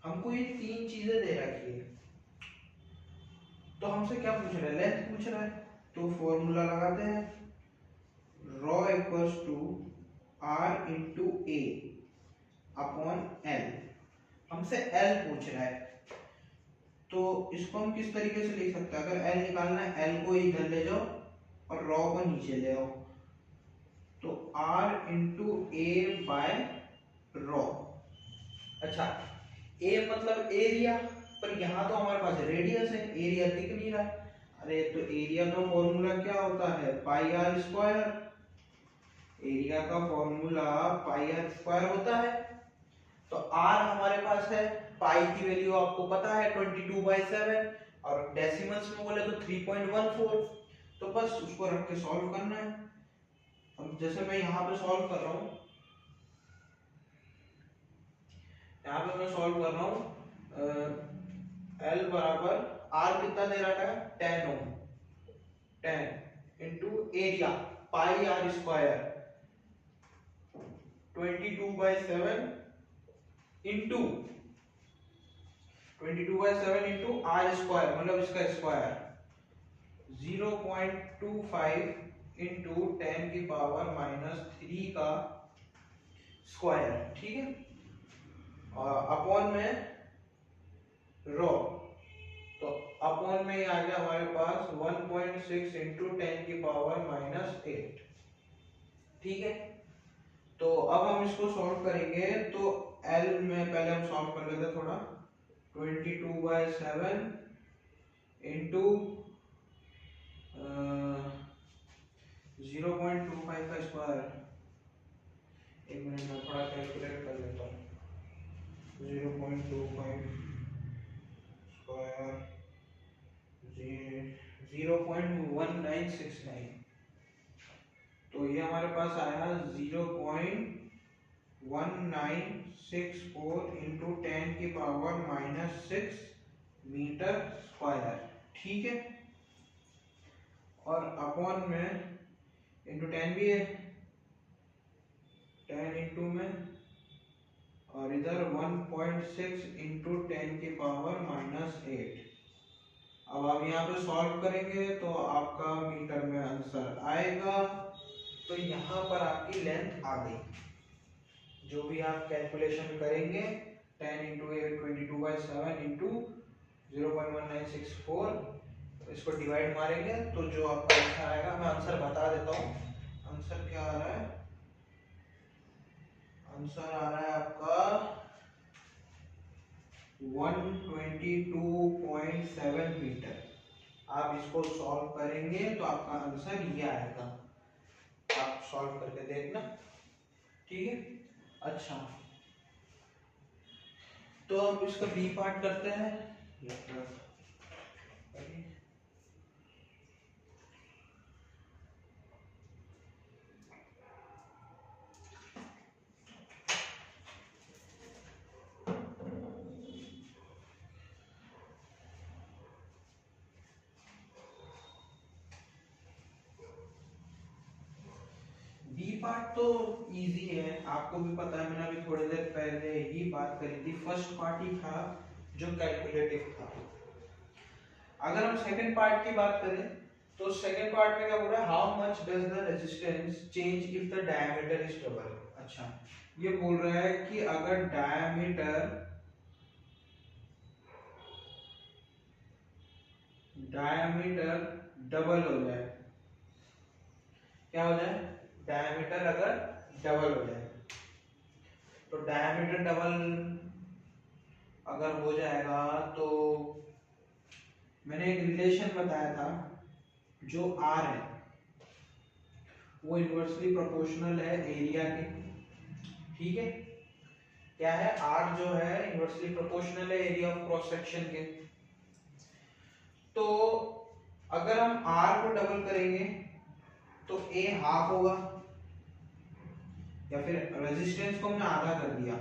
हमको ये तीन चीजें दे रखी है, तो हमसे क्या पूछ रहा है लेंथ पूछ रहा है, तो फॉर्मूला लगाते हैं ρ equals to R into A upon L. हमसे एल पूछ रहा है, तो इसको हम किस तरीके से लिख सकते हैं, अगर एल निकालना है एल को इधर ले जाओ और रॉ को नीचे ले आओ, तो R into A by rho. अच्छा ए मतलब एरिया, पर यहाँ तो हमारे पास रेडियस है, एरिया दिख नहीं रहा। अरे तो एरिया का फॉर्मूला क्या होता है पाई आर स्क्वायर, एरिया का फॉर्मूला पाई आर स्क्वायर होता है। तो आर हमारे पास है, पाई की वैल्यू आपको पता है 22/7, और डेसिमल्स में बोले तो 3.14, तो बस उसको रख के सॉल्व करना है। अब जैसे मैं यहाँ पे सॉल्व कर रहा हूँ, यहाँ पे मैं सॉल्व कर रहा हूँ एल बराबर आर कितना दे रखा है 10 ohm, 10 into area pi R square 22/7 into 22/7 into R square मतलब इसका स्क्वायर 0.25 इंटू 10⁻³ का स्क्वायर, ठीक है, अपॉन में रो, तो अपॉन में आ गया हमारे पास 1.6 इंटू 10⁻⁻8, ठीक है। तो अब हम इसको सॉल्व करेंगे, तो एल में पहले हम सॉल्व कर लेते हैं थोड़ा, 22/7 इंटू 0.25 का स्क्वायर, एक मिनट में थोड़ा कैलकुलेट कर लेता हूँ, 0.25 स्क्वायर 0.1969, तो ये हमारे पास आया 0.1964 इंटू 10⁻⁻6 मीटर स्क्वायर, ठीक है, और अपॉन में इंटू 10 भी है, 10 इंटू में, और इधर 1.6 इंटू 10⁻⁻8। अब आप यहाँ पे सॉल्व करेंगे तो आपका मीटर में आंसर आएगा। तो यहाँ पर आपकी लेंथ आ गई, जो भी आप कैलकुलेशन करेंगे 10 इंटू 8 22/7 इंटू 0.1964, इसको डिवाइड मारेंगे तो जो आपका आंसर आएगा, मैं आंसर बता देता हूँ। आंसर क्या आ रहा है, आंसर आ रहा है आपका 122.7 मीटर, आप इसको सॉल्व करेंगे तो आपका आंसर ये आएगा। आप सॉल्व करके देखना, ठीक है। अच्छा, तो अब इसका बी पार्ट करते हैं। बी पार्ट तो इजी है, आपको भी पता है, मैंने अभी थोड़ी देर पहले ही बात करी थी। फर्स्ट पार्ट ही था जो कैलकुलेटिव था। अगर हम सेकंड पार्ट की बात करें तो सेकंड पार्ट में क्या बोल रहा है, how much does the resistance change if the diameter is double. अच्छा, ये बोल रहा है कि अगर डायमीटर डबल हो जाए, क्या हो जाए, डायमीटर अगर डबल हो जाए, तो डायमीटर डबल अगर हो जाएगा तो मैंने एक रिलेशन बताया था, जो आर है वो इनवर्सली प्रोपोर्शनल है एरिया के, ठीक है। क्या है, आर जो है इनवर्सली प्रोपोर्शनल है एरिया ऑफ क्रॉस सेक्शन के। तो अगर हम आर को डबल करेंगे तो ए हाफ होगा, या फिर रेजिस्टेंस को हमने आधा कर दिया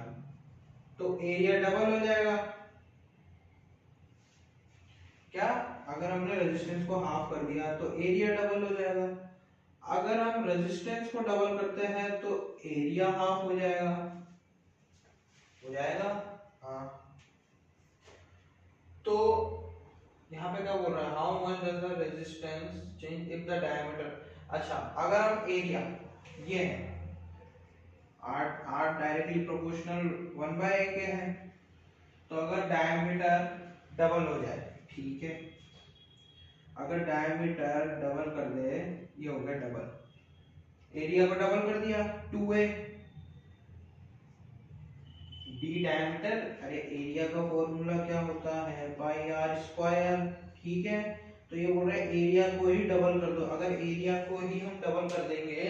तो एरिया डबल हो जाएगा। क्या, अगर हमने रेजिस्टेंस को हाफ कर दिया तो एरिया डबल हो जाएगा। अगर हम रेजिस्टेंस को डबल करते हैं तो एरिया हाफ हो जाएगा, हो जाएगा, हाँ। तो यहाँ पे क्या बोल रहा है, how much does the resistance change if the diameter. अच्छा, अगर हम एरिया, ये है are, are directly proportional 1/a के है, तो अगर डायमीटर डबल हो जाए, ठीक है, अगर डायमीटर डबल कर दे, ये हो गया डबल, एरिया को डबल कर दिया 2a, डी डायमीटर, अरे एरिया का फॉर्मूला क्या होता है, पाई आर स्क्वायर, ठीक है। तो ये बोल रहा है एरिया को ही डबल कर दो। अगर एरिया को ही हम डबल कर देंगे,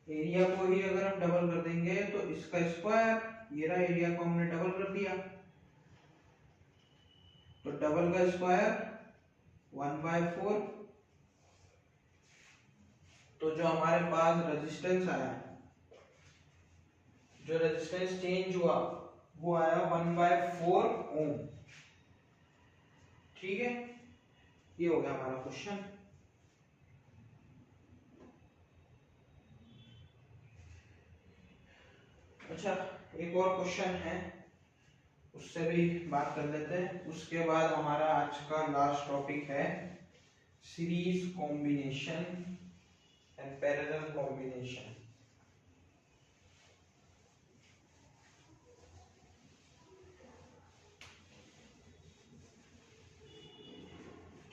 एरिया को ही अगर हम डबल कर देंगे तो इसका स्क्वायर, ये रहा एरिया को हमने डबल कर दिया, तो डबल का स्क्वायर 1/4। तो जो हमारे पास रेजिस्टेंस आया, जो रेजिस्टेंस चेंज हुआ वो आया 1/4 ओम, ठीक है। ये हो गया हमारा क्वेश्चन। अच्छा, एक और क्वेश्चन है, उससे भी बात कर लेते हैं, उसके बाद हमारा आज का लास्ट टॉपिक है series combination and parallel combination.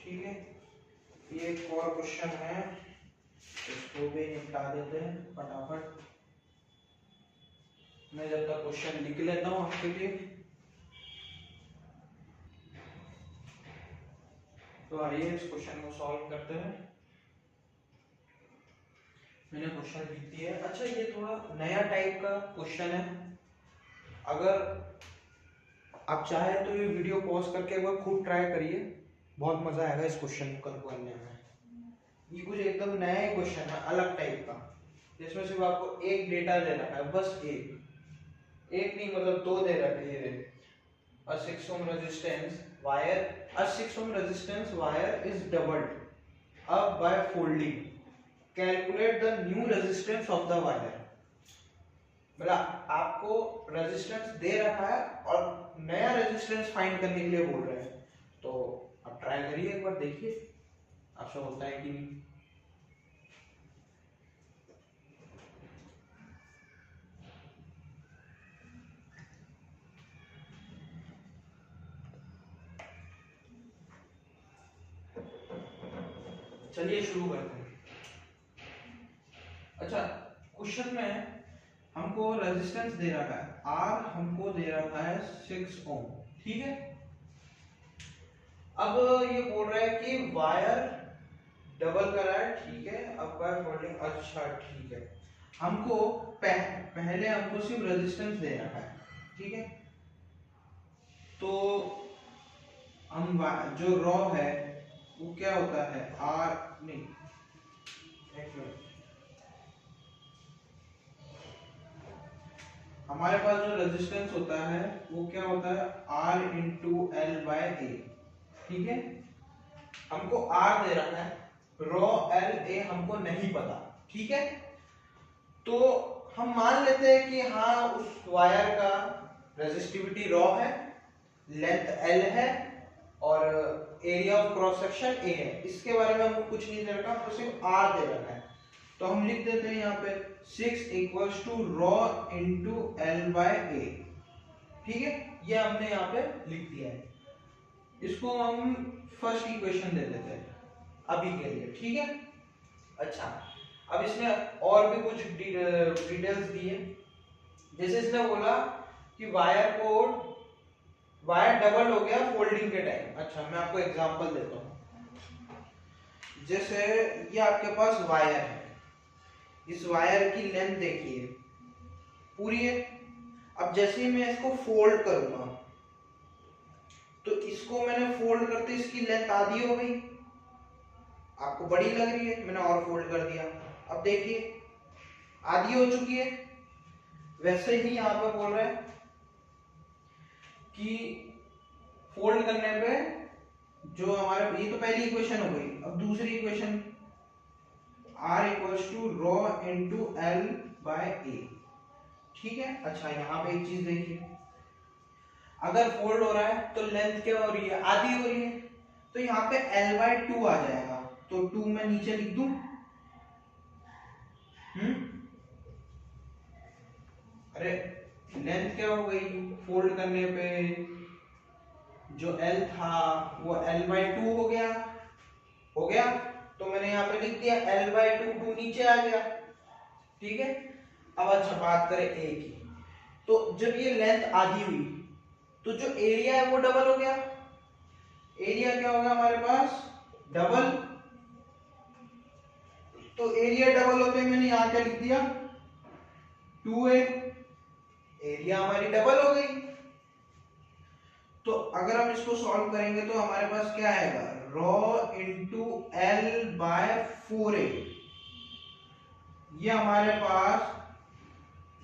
ठीक है, ये एक और क्वेश्चन है, इसको भी निपटा देते हैं फटाफट। मैं जब तक क्वेश्चन लिख लेता हूँ आपके लिए। तो आइए इस क्वेश्चन को सॉल्व करते हैं। मैंने क्वेश्चन लिख दिया है। अच्छा, ये थोड़ा नया टाइप का क्वेश्चन है, अगर आप चाहे तो ये वीडियो पॉज करके एक बार खुद ट्राई करिए, बहुत मजा आएगा इस क्वेश्चन को करने में। ये कुछ एकदम नया ही क्वेश्चन है, अलग टाइप का, जिसमें सिर्फ आपको एक डेटा दे रखा है, बस एक नहीं मतलब दो दे रखे हैं। A 6 ohm resistance wire, a 6 ohm resistance wire is doubled up by folding. Calculate the new resistance of the wire. मतलब आपको रेजिस्टेंस दे रखा है और नया रेजिस्टेंस फाइंड करने के लिए बोल रहे हैं, तो आप ट्राई करिए एक बार, देखिए आपसे होता है कि नहीं। चलिए शुरू करते हैं। अच्छा, क्वेश्चन में हमको रेजिस्टेंस दे रखा है, आर हमको दे रखा है 6 ओम, ठीक है। अब ये बोल रहा है कि वायर डबल करा है, ठीक है, अब वायर फोल्डिंग, अच्छा ठीक है। हमको पहले हमको सिर्फ रेजिस्टेंस दे रखा है, ठीक है। तो हम जो रॉ है वो क्या होता है, आर नहीं, एक मिनट, हमारे पास जो रेजिस्टेंस होता है वो क्या होता है, are into L by A, ठीक है। हमको आर दे रखा है, रॉ एल ए हमको नहीं पता, ठीक है। तो हम मान लेते हैं कि हाँ उस वायर का रेजिस्टिविटी रॉ है, लेंथ एल है और area of cross section A है। इसके बारे में हमको कुछ नहीं दे रखा, हमको सिर्फ आर दे रखा है। तो हम लिख देते हैं यहाँ पे 6 equals to rho into L by A, ठीक है। ये हमने यहाँ पे लिख दिया है। इसको हम फर्स्ट इक्वेशन दे देते हैं अभी के लिए, ठीक है। अच्छा, अब इसने और भी कुछ डिटेल्स दिए, जैसे इसने बोला कि वायर डबल हो गया फोल्डिंग के टाइम। अच्छा, मैं आपको एग्जांपल देता हूं। जैसे ये आपके पास वायर है, इस वायर की लेंथ देखिए पूरी है। अब जैसे ही मैं इसको फोल्ड करूंगा तो इसको मैंने फोल्ड करते इसकी लेंथ आधी हो गई, आपको बड़ी लग रही है, मैंने और फोल्ड कर दिया, अब देखिए आधी हो चुकी है। वैसे ही यहां पर बोल रहा है कि फोल्ड करने पे जो हमारे, ये तो पहली इक्वेशन हो गई। अब दूसरी equation R equals to rho into L by A, ठीक है। अच्छा, यहाँ पे एक चीज देखिए, अगर फोल्ड हो रहा है तो लेंथ क्या हो रही है, आधी हो रही है। तो यहाँ पे L बाय 2 आ जाएगा, तो 2 मैं नीचे लिख दूं। अरे लेंथ क्या हो गई, फोल्ड करने पे जो L था वो L बाय 2 हो गया, तो मैंने यहाँ पे लिख दिया L बाय 2, 2 नीचे आ गया, ठीक है। अब अच्छा बात करें A की, तो जब ये लेंथ आधी हुई तो जो एरिया है वो डबल हो गया। एरिया क्या होगा हमारे पास, डबल। तो एरिया डबल होते मैंने यहाँ क्या लिख दिया, 2a, एरिया हमारी डबल हो गई। तो अगर हम इसको सॉल्व करेंगे तो हमारे पास क्या आएगा, raw into L by 4a। ये हमारे पास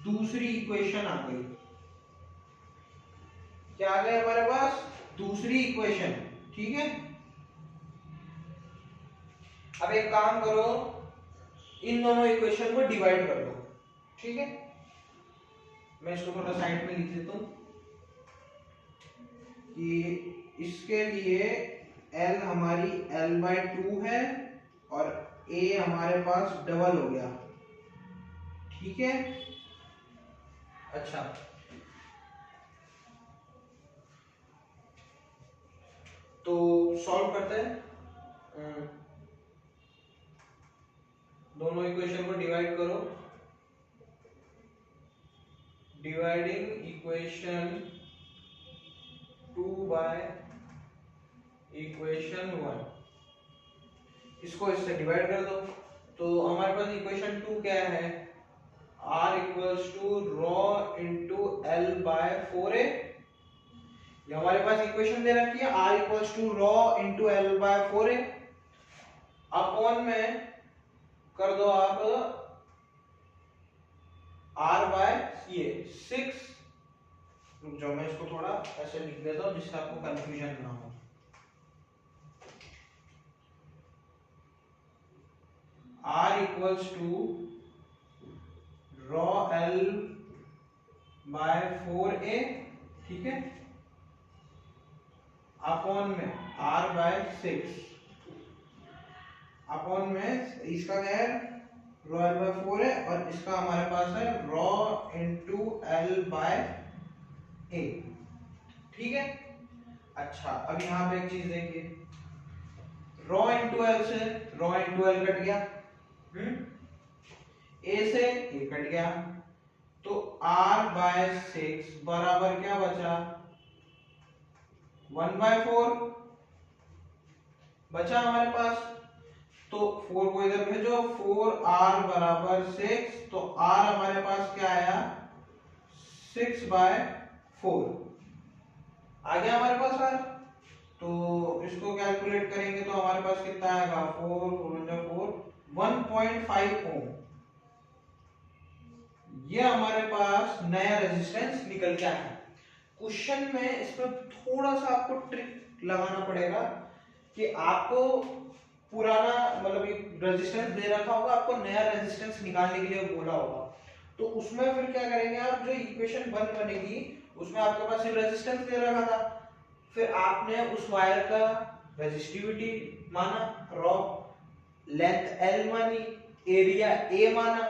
दूसरी इक्वेशन आ गई। क्या आ गया हमारे पास, दूसरी इक्वेशन, ठीक है। अब एक काम करो, इन दोनों इक्वेशन को डिवाइड कर दो, ठीक है। मैं इसको थोड़ा साइड में लिख देता हूं कि इसके लिए L हमारी L बाय 2 है और A हमारे पास डबल हो गया, ठीक है। अच्छा, तो सॉल्व करते हैं, दोनों इक्वेशन को डिवाइड करो। डिवाइडिंग इक्वेशन 2 बाय इक्वेशन 1, इसको इससे डिवाइड कर दो। तो हमारे पास इक्वेशन 2 क्या है, R equals to rho into L by 4a। ये हमारे पास इक्वेशन दे रखी है, R equals to rho into L by 4a, upon में कर दो आप R बाय ये 6। रुक जाओ, मैं इसको थोड़ा ऐसे लिख देता हूं जिससे आपको कंफ्यूजन ना हो। R equals to rho L by 4a, ठीक है, अपॉन में R बाय 6, अपॉन में इसका क्या है, रॉ L बाय 4 है और इसका हमारे पास है rho into L by a, ठीक है। अच्छा, अब यहां पे एक चीज देखिए, रॉ इंटू एल से रॉ इंटू एल कट गया, ए से ए कट गया, तो R बाय 6 बराबर क्या बचा, 1/4। बचा हमारे पास, तो 4 को इधर भेजो, 4r बराबर 6, तो r हमारे पास क्या आया 6/4 आ गया हमारे पास r। तो इसको कैलकुलेट करेंगे तो हमारे पास कितना आएगा 4 1.5 ओम। ये हमारे पास नया रेजिस्टेंस निकल के आया। क्वेश्चन में इसमें थोड़ा सा आपको ट्रिक लगाना पड़ेगा कि आपको पुराना मतलब एक रेजिस्टेंस दे रखा होगा, आपको नया रेजिस्टेंस निकालने के लिए बोला होगा, तो उसमें फिर क्या करेंगे आप, जो इक्वेशन बनेगी उसमें आपके पास एक रेजिस्टेंस दे रखा था, फिर आपने उस वायर का रेजिस्टिविटी माना, रॉ लेंथ L मानी, एरिया A माना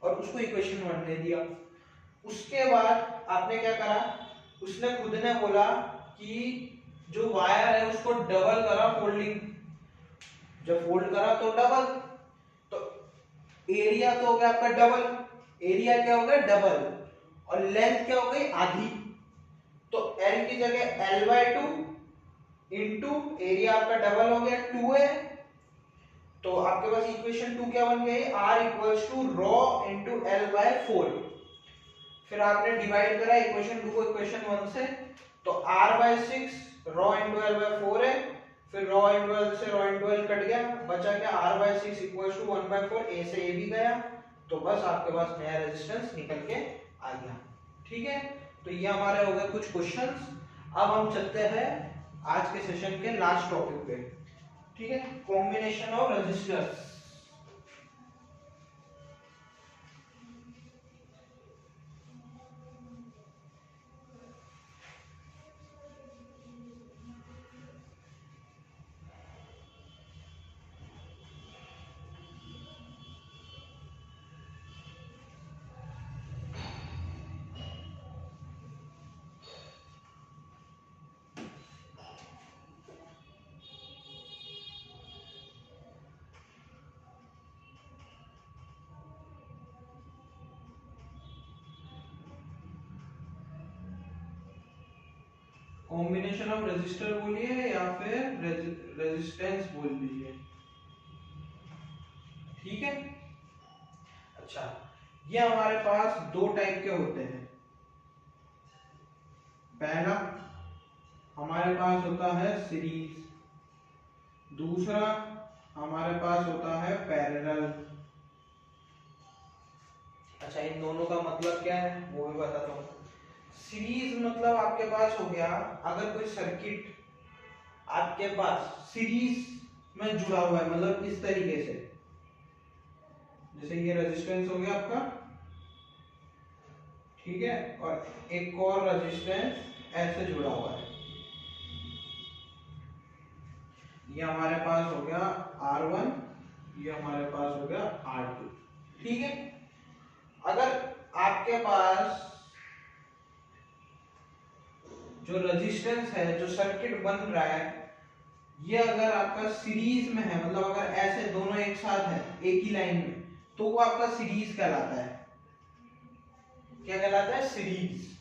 और उसको इक्वेशन 1 दे दिया। उसके बाद आपने क्या करा, उसने खुद ने बोला कि जो वायर है उसको डबल करा फोल्डिंग, जब फोल्ड करा तो डबल, तो एरिया तो हो गया आपका डबल, एरिया क्या हो गया डबल और लेंथ क्या हो गई आधी, तो L की जगह L/2 इंटू एरिया आपका डबल हो गया 2a, तो आपके पास इक्वेशन 2 क्या बन गई R equals to rho into L/4। फिर आपने डिवाइड करा इक्वेशन 2 को इक्वेशन 1 से, तो R/6 रॉ इंटू L/4 है, फिर रॉ इंटू L से रॉ इंटू L कट गया, बचा क्या R/6 इक्वल्स टू 1/4, A से A भी गया, तो बस आपके पास नया रेजिस्टेंस निकल के आ गया। ठीक है, तो ये हमारे हो गए कुछ क्वेश्चंस। अब हम चलते हैं आज के सेशन के लास्ट टॉपिक पे। ठीक है, combination of resistors. Combination of resistor बोलिए या फिर रेजिस्टेंस बोल दीजिए। ठीक है, अच्छा, ये हमारे पास दो टाइप के होते हैं। पहला हमारे पास होता है सीरीज, दूसरा हमारे पास होता है पैरेलल। अच्छा, इन दोनों का मतलब क्या है वो भी बताता हूँ। सीरीज मतलब आपके पास हो गया, अगर कोई सर्किट आपके पास सीरीज में जुड़ा हुआ है, मतलब इस तरीके से, जैसे ये रेजिस्टेंस हो गया आपका, ठीक है, और एक और रेजिस्टेंस ऐसे जुड़ा हुआ है, ये हमारे पास हो गया R1, ये हमारे पास हो गया R2। ठीक है, अगर आपके पास जो रेजिस्टेंस है, जो सर्किट बन रहा है, ये अगर आपका सीरीज में है, मतलब अगर ऐसे दोनों एक साथ है एक ही लाइन में, तो वो आपका सीरीज कहलाता है। क्या कहलाता है? सीरीज।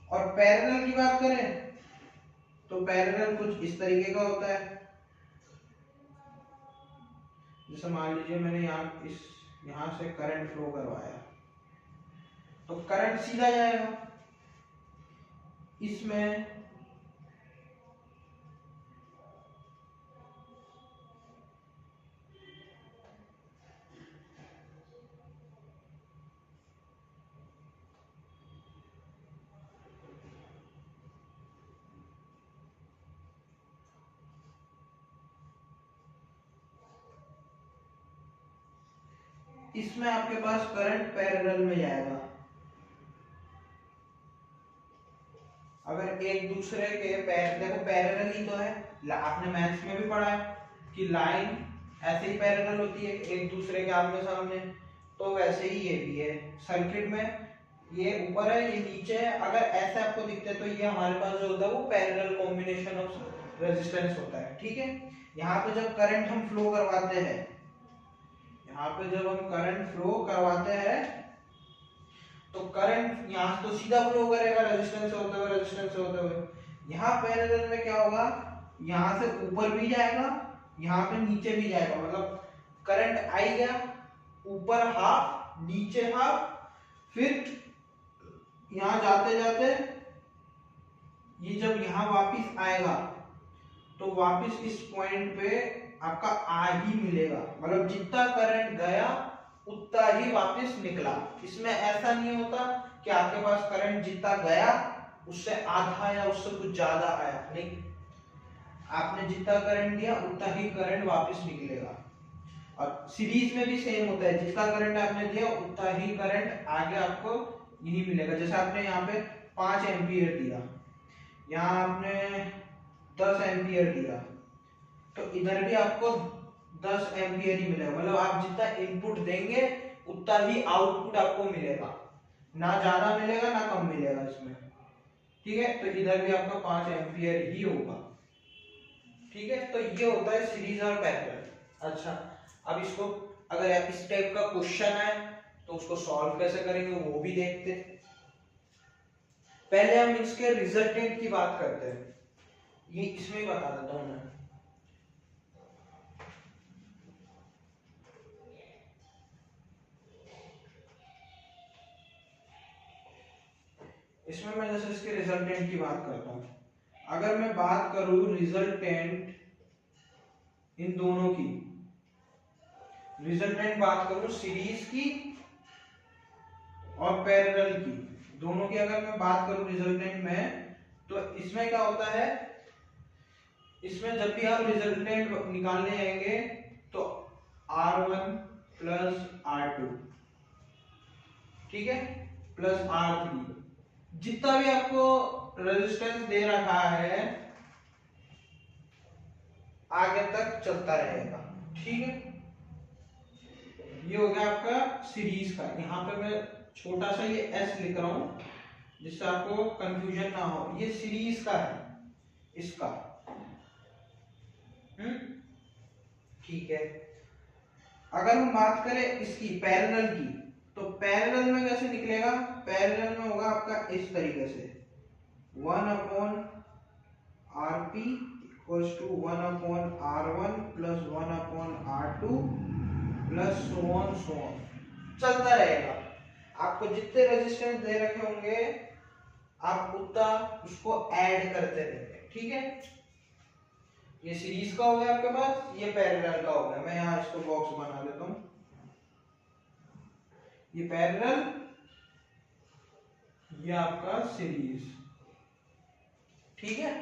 और पैरेलल की बात करें तो पैरेलल कुछ इस तरीके का होता है, जैसे मान लीजिए मैंने यहां से करंट फ्लो करवाया, तो करंट सीधा जाएगा इसमें, इसमें आपके पास करंट पैरेलल में जाएगा। अगर एक दूसरे के देखो पैरेलल ही तो है, आपने मैथ्स में भी पढ़ा है कि लाइन ऐसे ही पैरेलल होती है एक दूसरे के आमने सामने, तो वैसे ही ये भी है। सर्किट में ये ऊपर है ये नीचे है, अगर ऐसे आपको दिखते तो ये हमारे पास जो होता है वो पैरेलल कॉम्बिनेशन ऑफ रेजिस्टेंस होता है। ठीक है, यहाँ पे जब करंट हम फ्लो करवाते हैं, यहाँ पे जब हम करंट फ्लो करवाते हैं तो करंट यहाँ तो सीधा फ्लो करेगा रेजिस्टेंस से होते हुए, रेजिस्टेंस से होते हुए। यहाँ पैरेलल में क्या होगा, यहाँ से ऊपर भी जाएगा, यहाँ पे नीचे भी जाएगा, मतलब करंट आई गया, ऊपर हाफ नीचे हाफ, फिर यहाँ जाते जाते ये जब यहाँ वापिस आएगा तो वापिस इस पॉइंट पे आपका आ ही मिलेगा, मतलब जितना करंट गया उतना ही वापिस निकला। इसमें ऐसा नहीं होता कि आपके पास करंट जितना गया उससे आधा या उससे कुछ ज्यादा आया, नहीं, आपने जितना करंट दिया उतना ही करंट वापस निकलेगा। और सीरीज में भी सेम होता है, जितना करंट आपने दिया उतना ही करंट आगे आपको यही मिलेगा। जैसे आपने यहाँ पे 5 एम्पियर दिया, यहाँ आपने 10 एम्पियर दिया, तो इधर भी आपको 10 एम्पियर ही मिलेगा, मतलब आप जितना इनपुट देंगे उतना ही आउटपुट आपको मिलेगा, ना ज्यादा मिलेगा ना कम मिलेगा इसमें, ठीक है। तो इधर भी आपका 5 एम्पियर ही होगा, ठीक है। तो ये होता है सीरीज और पैरेलल। अच्छा, अब इसको अगर इस टाइप का क्वेश्चन है तो उसको सॉल्व कैसे करेंगे वो भी देखते हैं। पहले हम इसके रिजल्टेंट की बात करते हैं, ये इसमें ही बता देता हूं मैं। इसमें मैं जैसे इसके रिजल्टेंट की बात करता हूं, अगर मैं बात करूं रिजल्टेंट इन दोनों की, रिजल्टेंट बात करूं सीरीज की और पैरेलल की, दोनों की अगर मैं बात करूं रिजल्टेंट में, तो इसमें क्या होता है, इसमें जब भी आप रिजल्टेंट निकालने आएंगे तो R1 प्लस R2, ठीक है, प्लस R3, जितना भी आपको रेजिस्टेंस दे रखा है आगे तक चलता रहेगा, ठीक है। ये हो गया आपका सीरीज का। यहाँ पे मैं छोटा सा ये S लिख रहा हूं जिससे आपको कंफ्यूजन ना हो, ये सीरीज का है इसका, ठीक है। अगर हम बात करें इसकी पैरेलल की, तो पैरेलल में कैसे निकलेगा, पैरेलल में होगा आपका इस तरीके से 1 upon RP equals to 1 upon R1 plus 1 upon R2 plus so on चलता रहेगा। आपको जितने रेजिस्टेंस दे रखे होंगे आप उतना उसको ऐड करते रहेंगे, ठीक है। ये सीरीज का हो गया आपके पास, ये पैरेलल का हो गया। मैं यहाँ इसको बॉक्स बना देता हूं, ये पैरेलल, ये आपका सीरीज, ठीक है।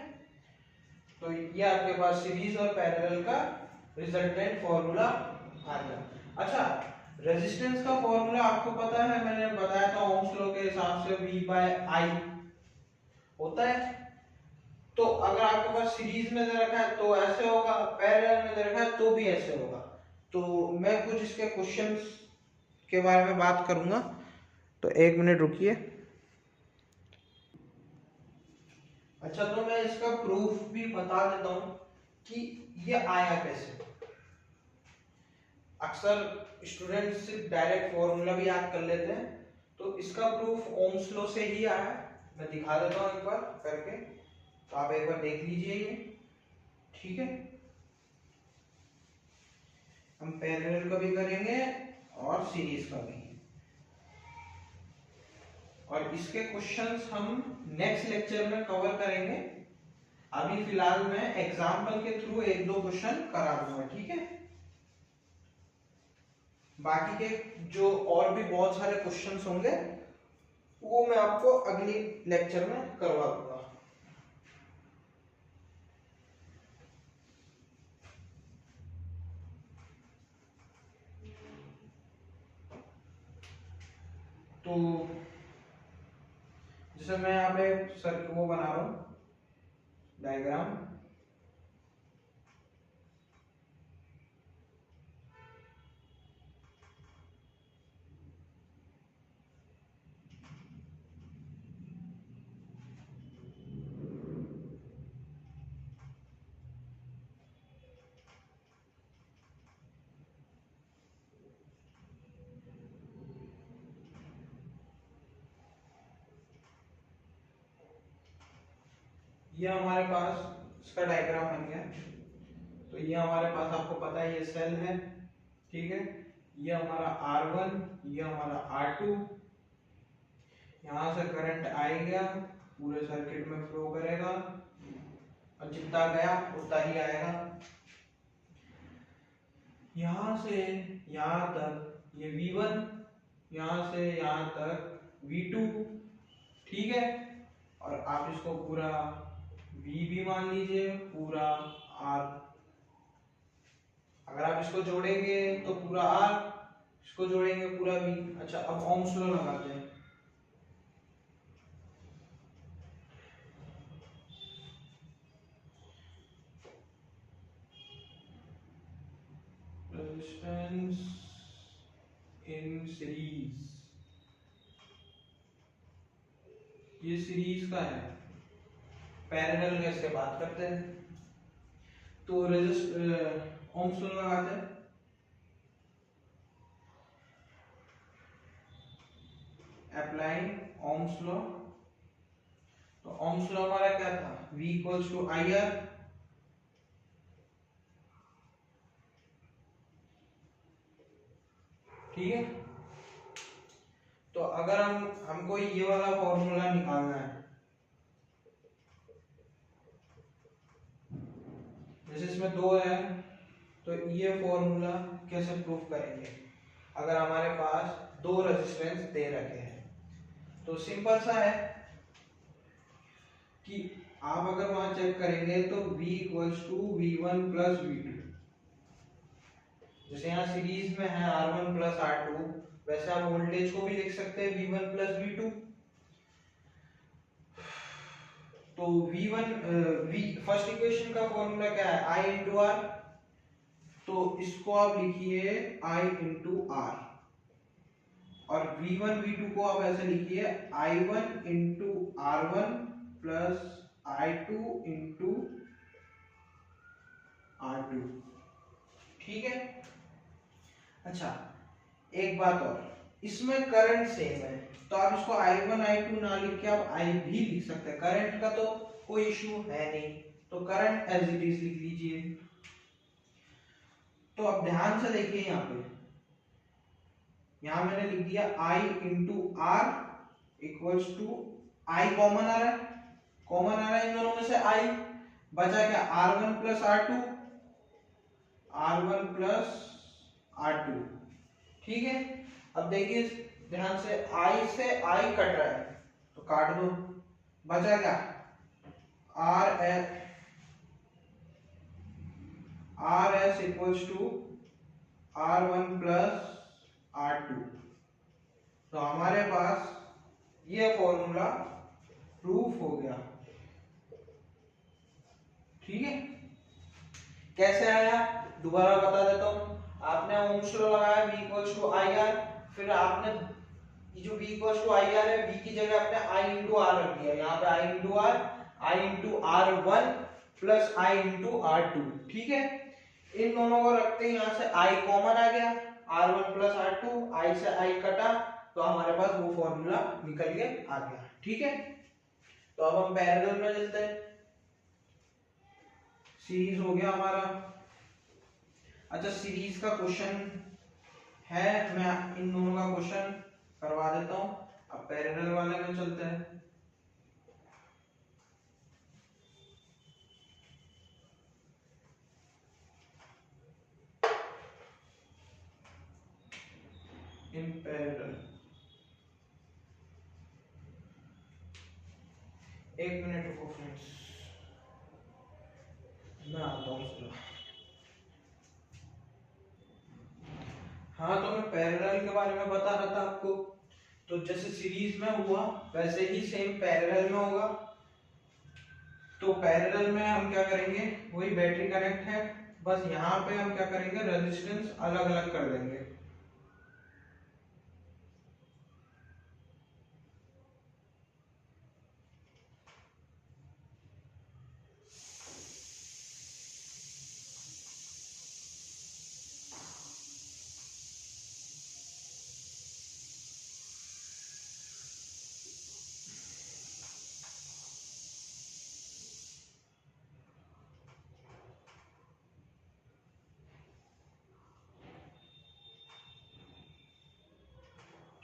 तो ये आपके पास सीरीज और पैरेलल का रिजल्टेंट फॉर्मूला आ गया। अच्छा, रेजिस्टेंस का फॉर्मूला आपको पता है, मैंने बताया था ओम्स लॉ के हिसाब से V बाय I होता है। तो अगर आपके पास सीरीज में दे रखा है तो ऐसे होगा, पैरेलल में दे रखा है तो भी ऐसे होगा। तो मैं कुछ इसके क्वेश्चंस के बारे में बात करूंगा, तो 1 मिनट रुकिए। अच्छा, तो मैं इसका प्रूफ भी बता देता हूं कि ये आया कैसे। अक्सर स्टूडेंट सिर्फ डायरेक्ट फॉर्मूला भी याद कर लेते हैं, तो इसका प्रूफ ओम्स लॉ से ही आया है। मैं दिखा देता हूं एक बार करके, तो आप एक बार देख लीजिए ये, ठीक है। हम पैरेलल का भी करेंगे और सीरीज का भी, और इसके क्वेश्चंस हम नेक्स्ट लेक्चर में कवर करेंगे। अभी फिलहाल मैं एग्जाम्पल के थ्रू 1-2 क्वेश्चन करा दूंगा, ठीक है। बाकी के जो और भी बहुत सारे क्वेश्चंस होंगे वो मैं आपको अगली लेक्चर में करवा दूंगा। तो जैसे मैं यहाँ पे सर वो बना रहा हूँ डायग्राम, ये हमारे पास इसका डायग्राम बन गया। तो ये हमारे पास आपको पता है ये सेल है, ठीक है। ये हमारा R1, ये हमारा R2। यहाँ से करंट आएगा, पूरे सर्किट में फ्लो करेगा और जितना गया उतना ही आएगा। यहाँ से यहाँ तक ये V1, यहाँ से यहाँ तक V2, ठीक है। और आप इसको पूरा V भी मान लीजिए, पूरा R। अगर आप इसको जोड़ेंगे तो पूरा R, इसको जोड़ेंगे पूरा V। अच्छा, अब ओम्स लॉ लगाते हैं। रेजिस्टेंस इन सीरीज, ये सीरीज का है, पैरेलल का इससे बात करते हैं। तो ओम्स लॉ लगाते हैं। Applying ohms law. तो ओम्स लॉ हमारा क्या था, V इक्वल्स टू IR, ठीक है। तो अगर हमको ये वाला फॉर्मूला निकालना है, जैसे इसमें 2 है, तो ये फॉर्मूला कैसे प्रूफ करेंगे अगर हमारे पास 2 रेजिस्टेंस दे रखे हैं। तो सिंपल सा है कि आप अगर वहां चेक करेंगे तो V equals to V1 plus V2, जैसे यहाँ सीरीज में है R1 प्लस R2, वैसे आप वोल्टेज को भी लिख सकते हैं V1 प्लस V2। तो फर्स्ट इक्वेशन का फॉर्मूला क्या है, I इंटू आर। तो इसको आप लिखिए I इंटू आर, और V1 V2 को आप ऐसे लिखिए I1 into R1 plus I2 into R2, ठीक है। अच्छा, एक बात और, इसमें करंट सेम है, तो आप इसको I1 I2 ना लिख के आप I भी लिख सकते हैं। करंट का तो कोई इशू है नहीं, तो करंट एज इट इज लिख लीजिए। तो अब ध्यान से देखिए, यहाँ मैंने लिख दिया I into R equals to, I common आ रहा है, इन दोनों में से I बचा क्या, R1 plus R2, R1 plus R2, ठीक है। अब देखिए ध्यान से, I से I कट रहा है तो काट दो, बचा क्या, RS equals to R1 plus R2। तो हमारे पास ये फॉर्मूला प्रूफ हो गया, ठीक है। कैसे आया दोबारा बता देता हूं। आपने ओम्स लॉ लगाया V इक्वल्स टू IR, फिर आपने जो V इक्वल्स टू IR है, V की जगह आपने I इंटू आर रख दिया। यहाँ पे I into R, I into R1 plus I into R2, ठीक है। इन दोनों को रखते ही यहाँ से I कॉमन आ गया, R1 प्लस R2, I से I कटा, तो हमारे पास वो फॉर्मूला निकल के आ गया, ठीक है। तो अब हम पैरेलल में चलते हैं। सीरीज हो गया हमारा। अच्छा, सीरीज का क्वेश्चन है, मैं इन दोनों का क्वेश्चन करवा देता हूं। अब पैरेलल वाले में चलते हैं। इन पैरेलल, एक मिनट रुको फ्रेंड्स, मैं आता हूँ। हाँ, तो मैं पैरेलल के बारे में बता रहा था आपको। तो जैसे सीरीज में हुआ वैसे ही सेम पैरेलल में होगा। तो पैरेलल में हम क्या करेंगे, वही बैटरी कनेक्ट है, बस यहाँ पे हम क्या करेंगे, रेजिस्टेंस अलग अलग कर देंगे।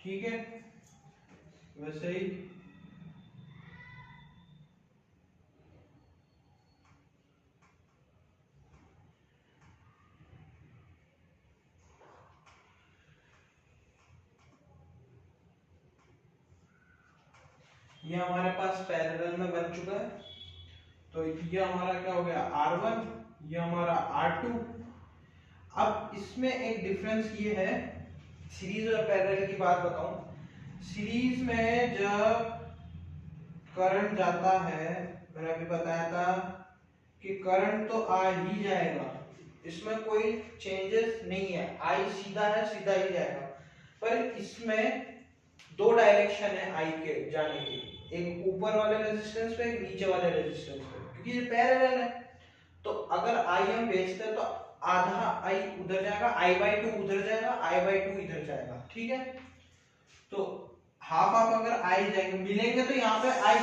ठीक है, वैसे ही ये हमारे पास पैरेलल में बन चुका है। तो ये हमारा क्या हो गया R1, ये हमारा R2। अब इसमें एक डिफरेंस ये है, सीरीज और पैरेलल की बात बताऊं। सीरीज में जब करंट जाता है, मैंने अभी बताया था कि करंट तो आ ही जाएगा, इसमें कोई चेंजेस नहीं है, आई सीधा है, सीधा ही जाएगा। पर इसमें दो डायरेक्शन है आई के जाने की, एक ऊपर वाले रेजिस्टेंस पे, एक नीचे वाले रेजिस्टेंस पे, क्योंकि ये पैरेलल है। तो अगर आई हम भेजते हैं तो आधा आई उधर जाएगा, I/2 उधर जाएगा, I/2 इधर जाएगा, ठीक है। तो हाफ हाफ अगर आई जाएंगे मिलेंगे तो यहाँ पे आई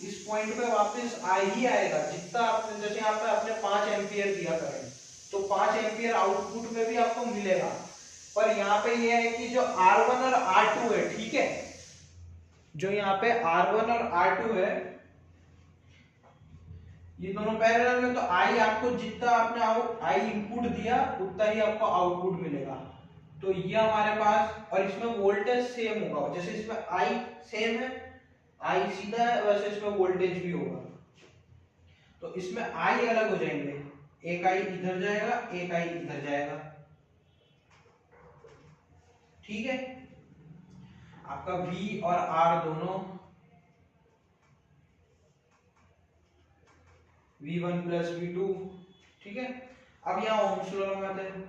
इस पॉइंट पे वापस आई ही आएगा, जितना आपने जैसे यहाँ पे आपने 5 एम्पियर दिया करंट, तो 5 एम्पियर आउटपुट में भी आपको मिलेगा। पर यहाँ पे ये है कि जो R1 और R2 है, ठीक है, जो यहाँ पे R1 और R2 है, ये दोनों पैरेलल में, तो आई आपको जितना आपने आई इनपुट दिया उतना ही आपको आउटपुट मिलेगा। तो ये हमारे पास, और इसमें वोल्टेज सेम होगा, जैसे इसमें आई सेम है, आई सीधा है, वैसे इसमें वोल्टेज भी होगा। तो इसमें आई अलग हो जाएंगे, एक आई इधर जाएगा, एक आई इधर जाएगा, ठीक है। आपका V और R दोनों V1 प्लस V2, ठीक है। अब यहाँ ओम्स लॉ लगाते हैं।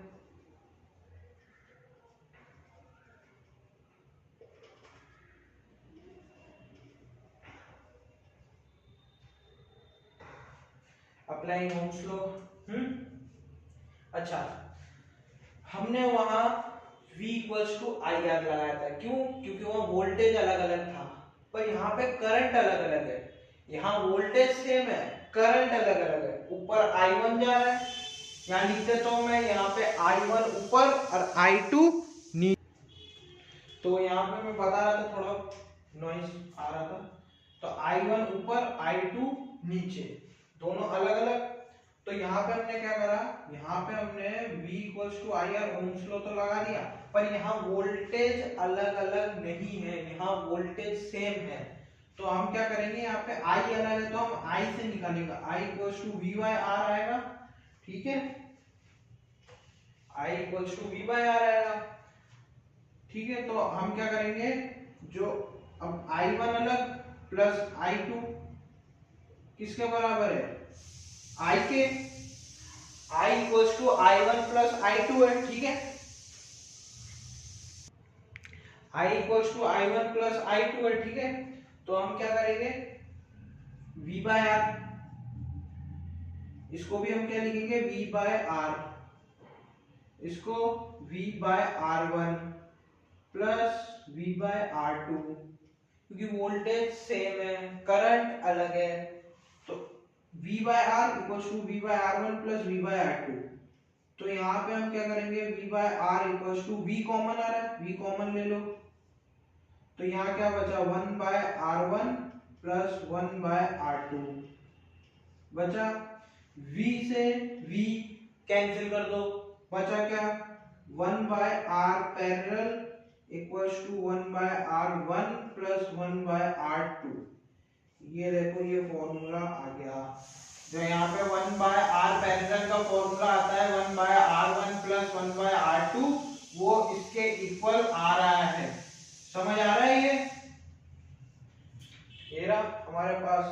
Applying Ohm's law. अच्छा, हमने वहां V इक्वल्स टू IR लगाया था, क्यों? क्योंकि वहां वोल्टेज अलग अलग था, पर यहाँ पे करंट अलग अलग है। यहाँ वोल्टेज सेम है, करंट अलग अलग है। ऊपर I1 जा रहा है, यहाँ नीचे तो मैं यहाँ पे I1 ऊपर और I2 नीचे। तो यहाँ पे मैं बता रहा था, थोड़ा नॉइस आ रहा था। तो I1 ऊपर, I2 नीचे, दोनों अलग अलग। तो यहाँ पे हमने क्या करा, यहाँ पे हमने V equals to IR Ohm's law तो लगा दिया, पर यहाँ वोल्टेज अलग अलग नहीं है, यहाँ वोल्टेज सेम है। तो हम क्या करेंगे, यहाँ पे I अलग है तो हम I से निकालेंगे, I equals to V by R आएगा, ठीक है। I equals to V by R आएगा, ठीक है। तो हम क्या करेंगे, जो अब I1 अलग प्लस I2 किसके बराबर है, I के, I equals to I1 plus I2 है, ठीक है। I equals to I1 plus I2 है, ठीक है। तो हम क्या करेंगे, V बाय R, इसको भी हम क्या लिखेंगे, V बाय R, इसको V by R1 plus V by R2, क्योंकि वोल्टेज सेम है, करंट अलग है। तो V by R equals to V by R1 plus V by R2। तो यहाँ पे हम क्या करेंगे, V by R equals to, V common आ रहा है, V कॉमन ले लो। तो यहाँ क्या बचा, 1 by R1 plus 1 by R2 बचा। V से V कैंसिल कर दो, बचा क्या, 1 by R parallel equals to 1 by R1 plus 1 by R2। ये देखो, ये फॉर्मूला आ गया। जो यहाँ पे 1 बाय R पैरेलल का फॉर्मूला आता है 1 by R1 plus 1 by R2, वो इसके इक्वल आ रहा है। समझ आ रहा है ये रहा हमारे पास।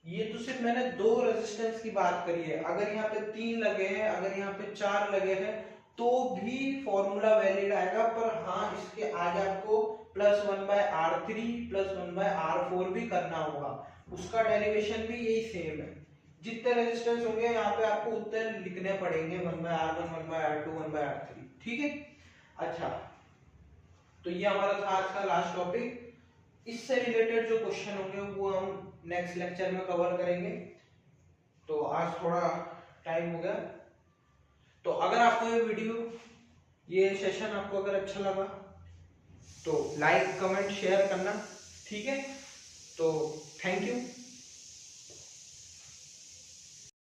ये तो सिर्फ मैंने 2 रेजिस्टेंस की बात करी है, अगर यहाँ पे 3 लगे हैं, अगर यहाँ पे 4 लगे हैं, तो भी फॉर्मूला वैलिड आएगा। पर हाँ, इसके आगे आपको plus 1 bye R3 plus 1 bye R4 भी करना होगा, उसका डेरिवेशन भी यही सेम है। जितने रेजिस्टेंस होंगे यहाँ पे आपको उतने लिखने पड़ेंगे, 1 by R1, 1 by R2, 1 bye R3, ठीक है। अच्छा, तो ये हमारा था आज का लास्ट टॉपिक। इससे रिलेटेड जो क्वेश्चन होंगे वो हम नेक्स्ट लेक्चर में कवर करेंगे। तो आज थोड़ा टाइम हो गया। तो अगर आपको ये वीडियो ये सेशन आपको अगर अच्छा लगा तो लाइक कमेंट शेयर करना, ठीक है। तो थैंक यू।